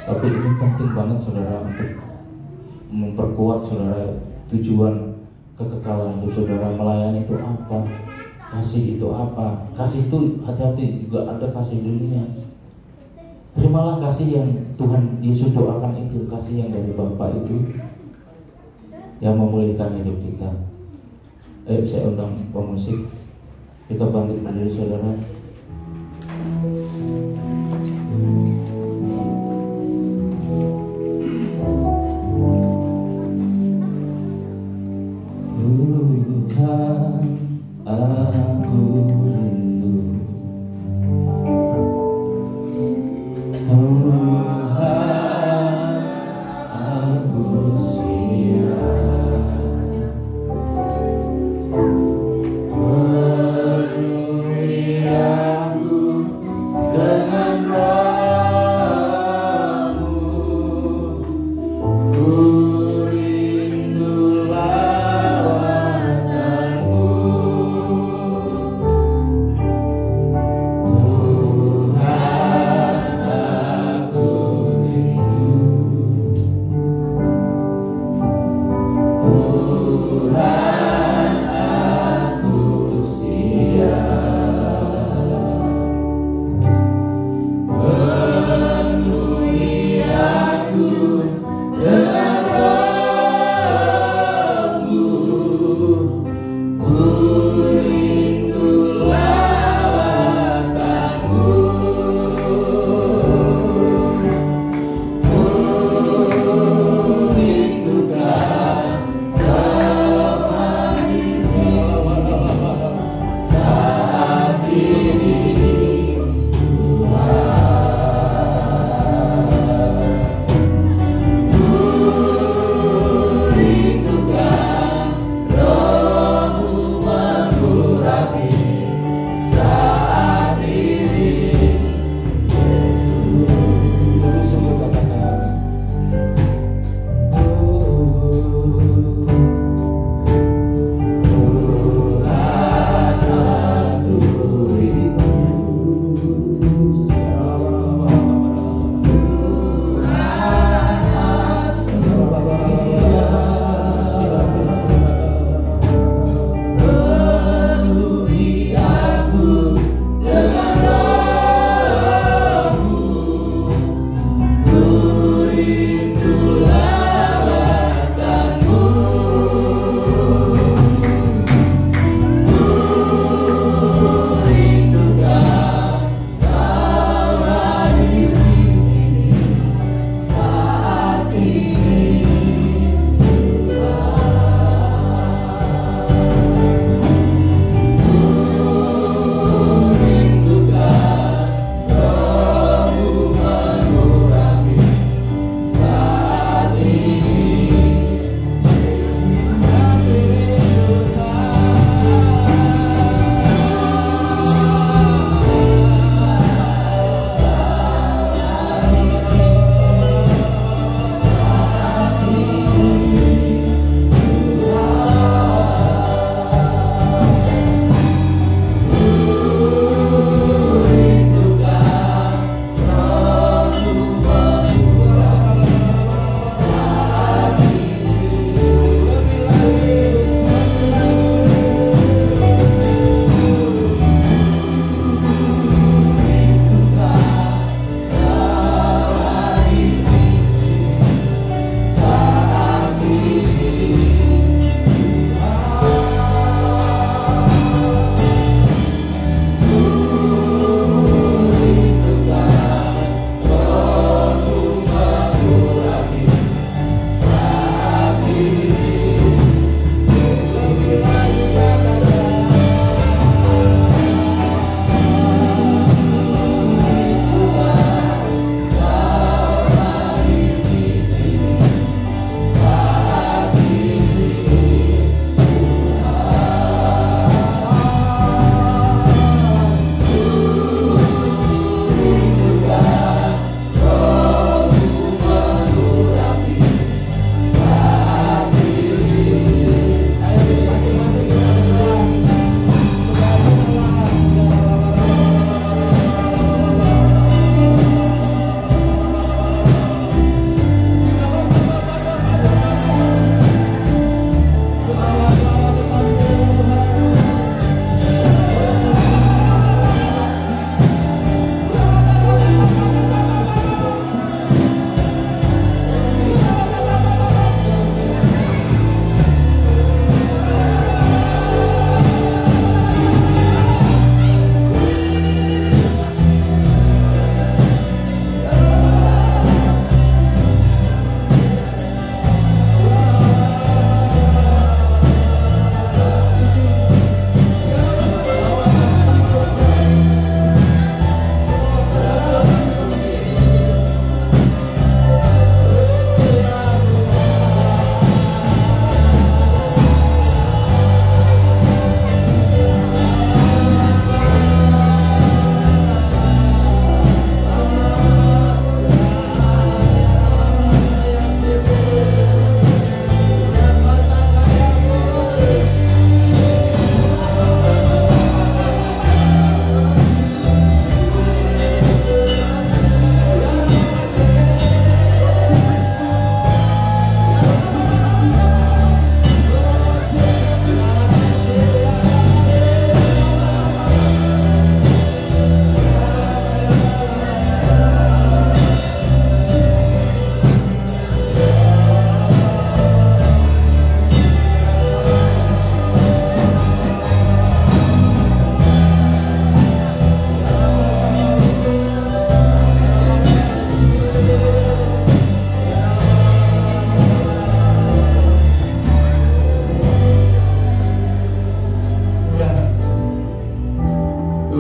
Tapi ini penting banget saudara untuk memperkuat saudara tujuan kekekalan hidup saudara. Melayani itu apa? Kasih itu apa? Kasih itu hati-hati juga ada kasih dunia. Terimalah kasih yang Tuhan Yesus doakan itu, kasih yang dari Bapa itu yang memulihkan hidup kita. Saya undang pemusik, kita bangkit berdiri saudara. Tuhan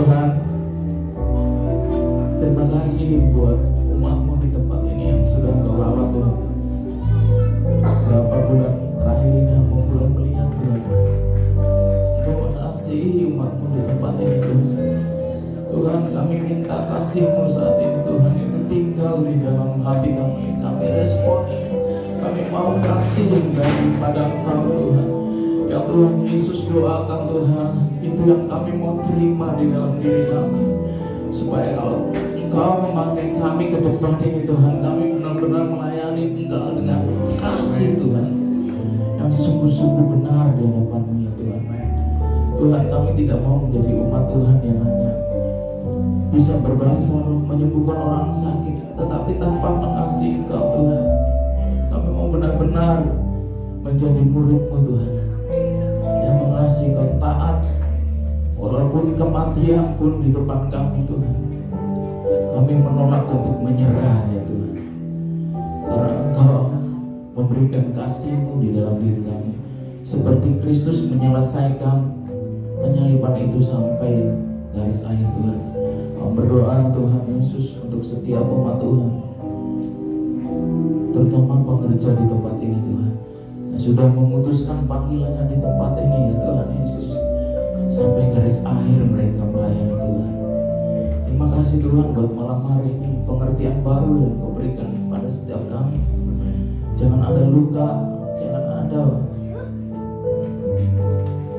Tuhan, terima kasih buat umat-Mu di tempat ini yang sudah Engkau rawat Tuhan. Beberapa bulan terakhir ini Hamba mulai melihat Tuhan, Engkau mengasihi umat-Mu di tempat ini Tuhan. Tuhan, kami minta kasih-Mu saat ini Tuhan, itu tinggal di dalam hati kami. Kami respon ini, kami mau kasih daripada Engkau Tuhan. Yang Tuhan Yesus doakan Tuhan, itu yang kami mau terima di dalam diri kami. Supaya kalau Engkau memakai kami ke depan ini Tuhan, kami benar-benar melayani Engkau dengan kasih Tuhan, yang sungguh-sungguh benar di hadapan-Mu ya Tuhan. Tuhan, kami tidak mau menjadi umat Tuhan yang hanya bisa berbahasa menyembuhkan orang sakit, tetapi tanpa mengasihi Engkau Tuhan. Kami mau benar-benar menjadi murid-Mu Tuhan, yang mengasihi Engkau, taat walaupun kematian pun di depan kami Tuhan. Kami menolak untuk menyerah ya Tuhan, karena Engkau memberikan kasih-Mu di dalam diri kami, seperti Kristus menyelesaikan penyaliban itu sampai garis akhir Tuhan. Berdoa Tuhan Yesus untuk setiap umat Tuhan, terutama pengerja di tempat ini Tuhan, yang sudah memutuskan panggilannya di tempat ini ya Tuhan Yesus, sampai garis akhir mereka melayani Tuhan. Terima kasih Tuhan buat malam hari ini, pengertian baru yang Kau berikan pada setiap kami. Jangan ada luka, jangan ada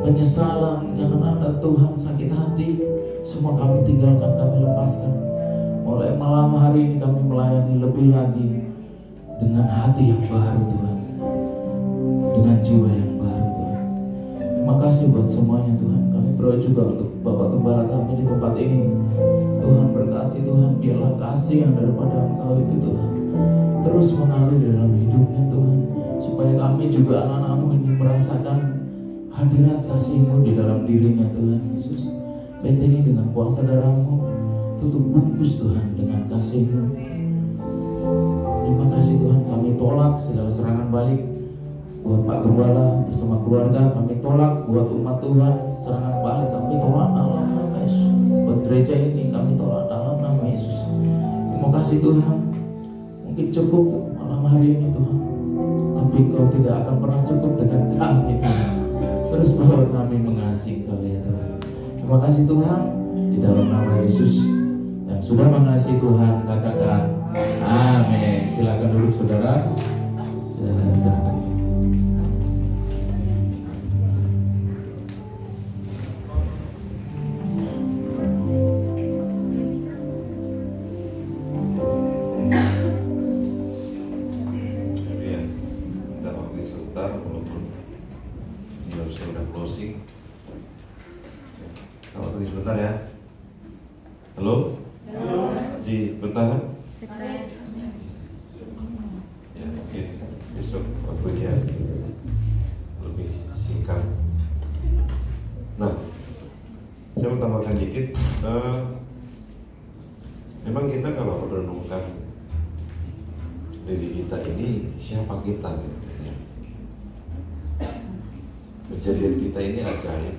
penyesalan, jangan ada Tuhan sakit hati. Semua kami tinggalkan, kami lepaskan. Mulai malam hari ini kami melayani lebih lagi dengan hati yang baru Tuhan, dengan jiwa yang baru Tuhan. Terima kasih buat semuanya Tuhan. Kami berdoa juga untuk Bapak Gembala kami di tempat ini. Tuhan berkati Tuhan, biarlah kasih yang daripada Engkau itu Tuhan terus mengalir dalam hidupnya Tuhan, supaya kami juga anak-anak-Mu ini merasakan hadirat kasih-Mu di dalam dirinya Tuhan Yesus. Bentengi dengan kuasa darah-Mu, tutup bungkus Tuhan dengan kasih-Mu. Terima kasih Tuhan, kami tolak segala serangan balik buat Pak Gembala bersama keluarga. Kami tolak buat umat Tuhan serangan balik, kami tolak dalam nama Yesus. Buat gereja ini kami tolak dalam nama Yesus. Terima kasih Tuhan. Mungkin cukup malam hari ini Tuhan, tapi Engkau tidak akan pernah cukup dengan kami Tuhan. Terus bahwa kami mengasihi Engkau ya Tuhan. Terima kasih Tuhan, di dalam nama Yesus. Yang sudah mengasihi Tuhan katakan amin. Silakan duduk saudara. Silakan. Sebentar ya. Halo? Ji, bertahan? Ya, mungkin besok waktunya lebih singkat. Nah, saya mau tambahkan dikit. Memang kita kalau merenungkan diri kita ini, siapa kita gitu ya. Kejadian kita ini ajaib.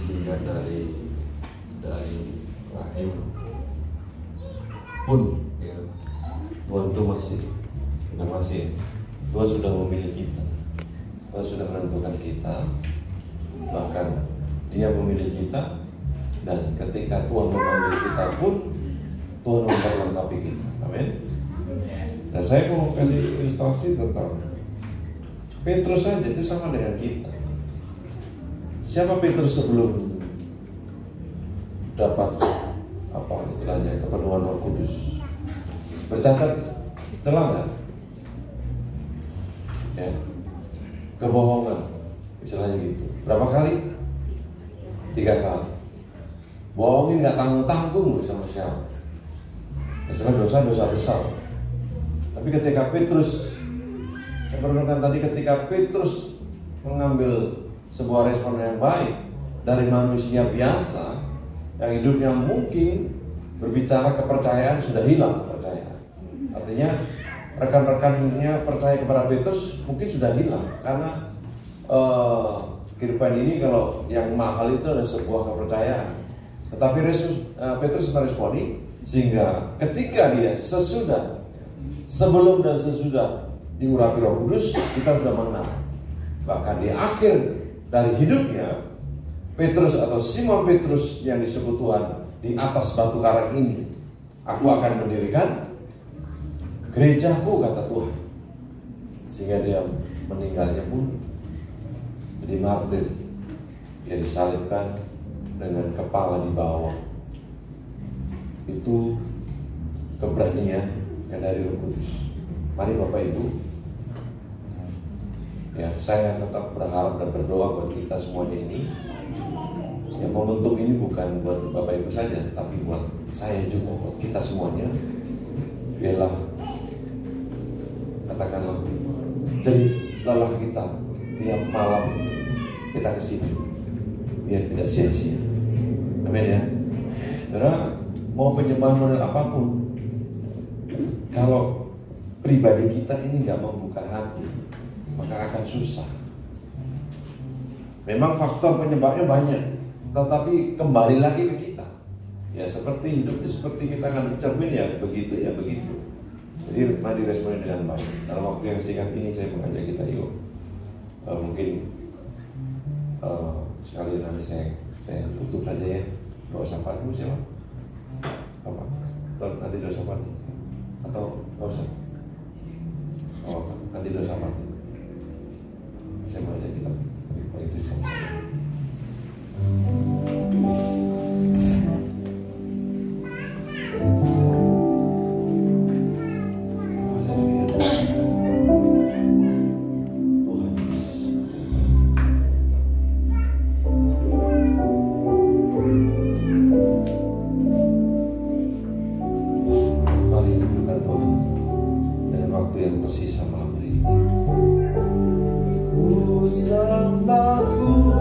Sehingga dari rahim pun ya, Tuhan itu masih Tuhan sudah memilih kita, Tuhan sudah menentukan kita, bahkan Dia memilih kita, dan ketika Tuhan memanggil kita pun Tuhan memperlengkapi kita. Amin. Dan saya mau kasih ilustrasi tentang Petrus saja itu sama dengan kita. Siapa Petrus sebelum dapat istilahnya kepenuhan Roh Kudus? Bercatat celah nggak? Ya, kebohongan, istilahnya gitu. Berapa kali? 3 kali. Bohongin nggak tanggung-tanggung sama siapa. Misalnya dosa-dosa besar. Tapi ketika Petrus, saya merenungkan tadi, ketika Petrus mengambil sebuah respon yang baik dari manusia biasa yang hidupnya mungkin berbicara kepercayaan sudah hilang kepercayaan. Artinya rekan-rekannya percaya kepada Petrus mungkin sudah hilang karena kehidupan ini kalau yang mahal itu adalah sebuah kepercayaan. Tetapi Petrus meresponi, sehingga ketika dia sebelum dan sesudah diurapi Roh Kudus, kita sudah mengenal. Bahkan di akhir dari hidupnya, Petrus atau Simon Petrus yang disebut Tuhan, di atas batu karang ini aku akan mendirikan gerejaku, kata Tuhan. Sehingga dia meninggalnya pun jadi martir. Dia disalibkan dengan kepala di bawah. Itu keberanian yang dari Roh Kudus. Mari Bapak Ibu, ya, saya tetap berharap dan berdoa buat kita semuanya ini. Yang membentuk ini bukan buat Bapak Ibu saja, tapi buat saya juga, buat kita semuanya. Biarlah, katakanlah, jadi lelah kita tiap malam kita kesini, biar tidak sia-sia. Amin ya. Karena mau penyembahan model apapun, kalau pribadi kita ini nggak membuka hati, maka akan susah. Memang faktor penyebabnya banyak, tetapi kembali lagi ke kita. Ya seperti hidup itu seperti kita akan bercermin, ya begitu ya begitu. Jadi mari respon dengan baik. Dalam waktu yang singkat ini saya mengajak kita yuk, mungkin sekali nanti saya tutup saja ya. Doa syafaat dulu siapa? Apa? Atau nanti doa syafaat? Atau nggak usah? Oh, nanti doa syafaat. Saya mengajak kita baik itu sama-sama. Ku sembah, ku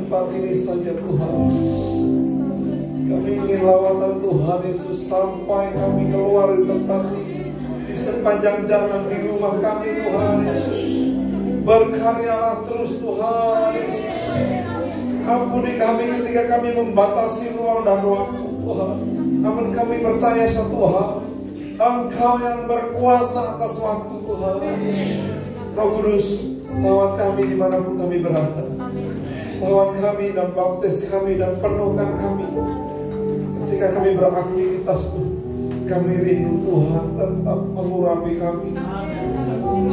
tempat ini saja Tuhan. Kami ingin lawatan Tuhan Yesus sampai kami keluar di tempat ini, di sepanjang jalan di rumah kami Tuhan Yesus. Berkaryalah terus Tuhan Yesus. Ampuni kami ketika kami membatasi ruang dan waktu Tuhan. Namun kami percaya satu hal, Engkau yang berkuasa atas waktu Tuhan. Roh Kudus, lawat kami dimanapun kami berada. Lawat kami dan baptis kami dan penuhkan kami. Ketika kami beraktivitas pun, kami rindu Tuhan tetap mengurapi kami.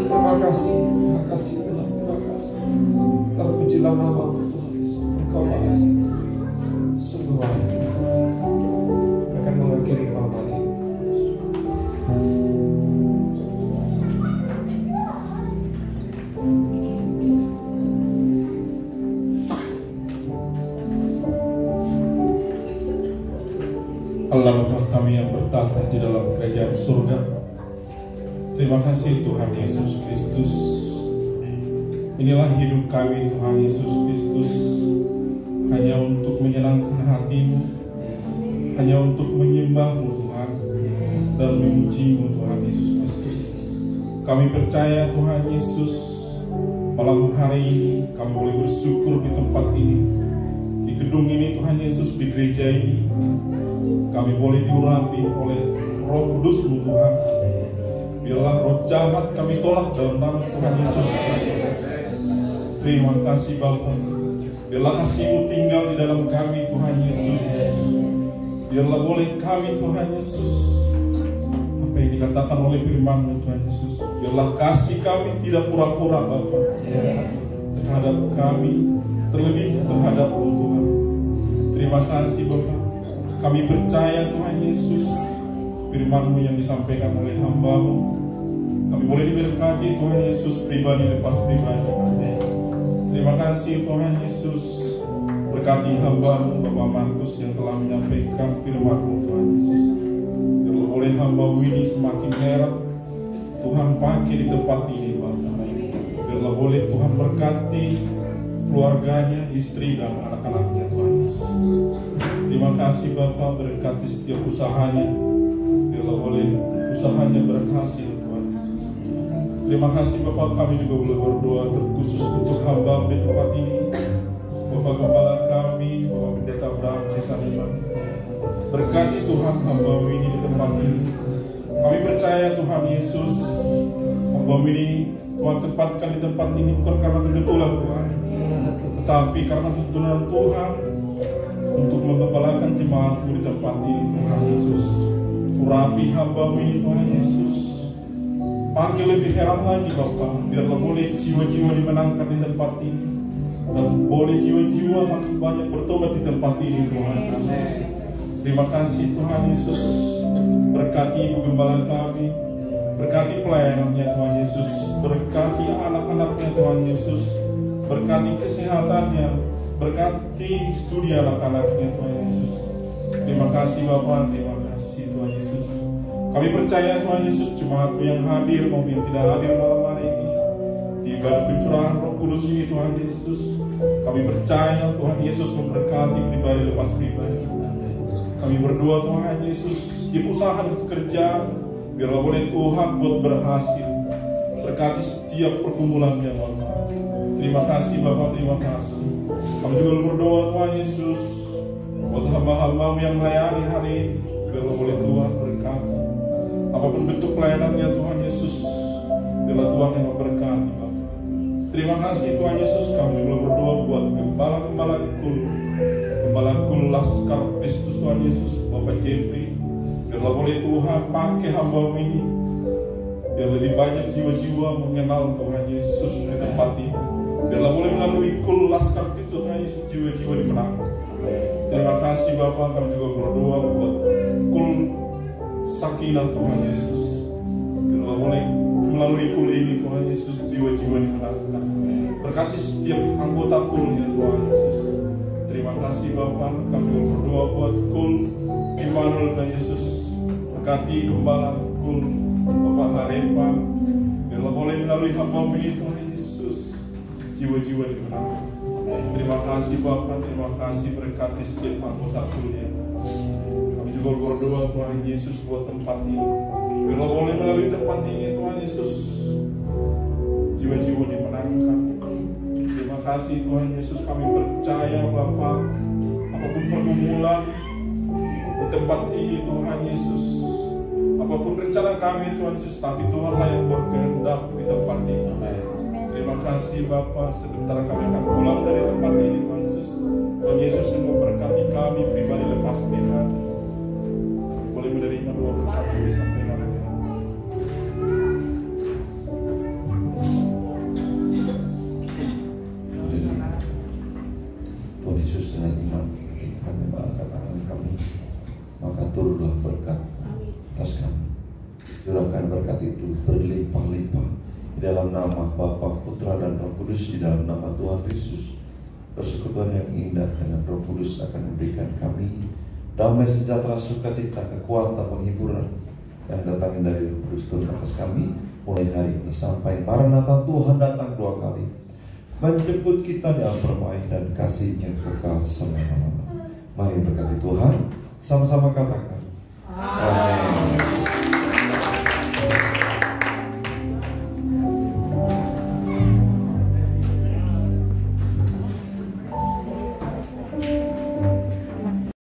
Terima kasih Tuhan, terima kasih. Terpujilah nama-Mu Tuhan. Engkau baik, sungguh baik. Akan mengakhiri malam hari ini. Allah Bapa kami yang bertata di dalam kerajaan surga, terima kasih Tuhan Yesus Kristus. Inilah hidup kami Tuhan Yesus Kristus, hanya untuk menyenangkan hati-Mu, hanya untuk menyembah-Mu Tuhan dan memuji-Mu Tuhan Yesus Kristus. Kami percaya Tuhan Yesus, malam hari ini kami boleh bersyukur di tempat ini, di gedung ini Tuhan Yesus, di gereja ini. Kami boleh diurapi oleh Roh Kudus-Mu Tuhan. Biarlah roh jahat kami tolak dalam nama Tuhan Yesus Kristus. Terima kasih Bapa. Biarlah kasih-Mu tinggal di dalam kami Tuhan Yesus. Biarlah boleh kami Tuhan Yesus, apa yang dikatakan oleh firman-Mu Tuhan Yesus, biarlah kasih kami tidak pura-pura Bapa terhadap kami, terlebih terhadap-Mu Tuhan. Terima kasih Bapa. Kami percaya Tuhan Yesus, firman-Mu yang disampaikan oleh hamba-Mu, kami boleh diberkati Tuhan Yesus pribadi lepas pribadi. Terima kasih Tuhan Yesus, berkati hamba-Mu Bapak Markus yang telah menyampaikan firman-Mu Tuhan Yesus. Biarlah boleh hamba-Mu ini semakin merah Tuhan pakai di tempat ini Bapak. Biarlah boleh Tuhan berkati keluarganya, istri dan anak-anaknya Tuhan Yesus. Terima kasih Bapak, berkati setiap usahanya. Biarlah boleh usahanya berhasil Tuhan Yesus. Terima kasih Bapak, kami juga boleh berdoa terkhusus untuk hamba di tempat ini, Bapak Gembala kami, Bapak Pendeta Abraham Cesaniman. Berkati Tuhan hamba-Mu ini di tempat ini. Kami percaya Tuhan Yesus, hamba-Mu ini Tuhan tempatkan di tempat ini bukan karena kebetulan Tuhan, tetapi karena tuntunan Tuhan untuk mengembalakan jemaat-Mu di tempat ini Tuhan Yesus. Urapi hamba-Mu ini Tuhan Yesus. Panggil lebih heran lagi Bapak, biarlah boleh jiwa-jiwa dimenangkan di tempat ini, dan boleh jiwa-jiwa makin banyak bertobat di tempat ini Tuhan Yesus. Terima kasih Tuhan Yesus. Berkati Ibu Gembala kami, berkati pelayanannya Tuhan Yesus, berkati anak-anaknya Tuhan Yesus, berkati kesehatannya, berkati studi anak-anaknya Tuhan Yesus. Terima kasih Bapak, terima kasih Tuhan Yesus. Kami percaya Tuhan Yesus, jemaat-Mu yang hadir maupun yang tidak hadir malam hari ini di ibadah pencurahan Roh Kudus ini Tuhan Yesus, kami percaya Tuhan Yesus memberkati pribadi lepas pribadi. Kami berdoa Tuhan Yesus, setiap usaha dan pekerjaan biarlah boleh Tuhan buat berhasil. Berkati setiap pergumulannya Bapak. Terima kasih Bapak, terima kasih. Kami juga berdoa Tuhan Yesus buat hamba-hamba-Mu yang melayani hari ini, biarlah boleh Tuhan berkati. Apapun bentuk pelayanannya Tuhan Yesus, biarlah Tuhan yang memberkati Bapak. Terima kasih Tuhan Yesus. Kami juga berdoa buat gembala-gembala kul Laskar Kristus Tuhan Yesus, Bapak Jeffrey. Biarlah boleh Tuhan pakai hamba-Mu ini, biar lebih banyak jiwa-jiwa mengenal Tuhan Yesus di tempat ini. Biarlah boleh melalui kul Laskar Kristus Tuhan Yesus jiwa-jiwa dimenangkan. Terima kasih Bapak. Kami juga berdoa buat kul Sakinah Tuhan Yesus. Biarlah boleh melalui kul ini Tuhan Yesus jiwa-jiwa dimenangkan. Berkati setiap anggota kulnya Tuhan Yesus. Terima kasih Bapak. Kami berdoa buat kul Immanuel Tuhan Yesus. Berkati gembala kul Bapak Harepan. Biarlah boleh melalui hamba-Mu ini Tuhan Yesus jiwa-jiwa dimenangkan. Terima kasih Bapa, terima kasih berkati setiap anggota kuliah. Kami juga berdoa Tuhan Yesus buat tempat ini. Bila boleh melalui tempat ini Tuhan Yesus, jiwa-jiwa dimenangkan. Terima kasih Tuhan Yesus, kami percaya Bapa, apapun pergumulan di tempat ini Tuhan Yesus, apapun rencana kami Tuhan Yesus, tapi Tuhanlah yang berkehendak di tempat ini. Terima kasih Bapa, sebentar kami akan pulang dari tempat ini Tuhan Yesus. Tuhan Yesus yang memberkati kami pribadi lepas pribadi. Boleh menerima doa berkat kami sampai malam ini. Tuhan Yesus dengan iman ketika kami mengangkat tangan kami, maka turunlah berkat atas kami. Curahkan berkat itu berlimpah-limpah di dalam nama Bapa, Putra dan Roh Kudus, di dalam nama Tuhan Yesus. Persekutuan yang indah dengan Roh Kudus akan memberikan kami damai, sejahtera, sukacita, kekuatan, penghiburan yang datangin dari Roh Kudus turun atas kami mulai hari ini sampai Maranatha Tuhan datang dua kali menjemput kita dalam permainan dan kasih-Nya kekal selama-lamanya. Mari berkati Tuhan, sama-sama katakan amin.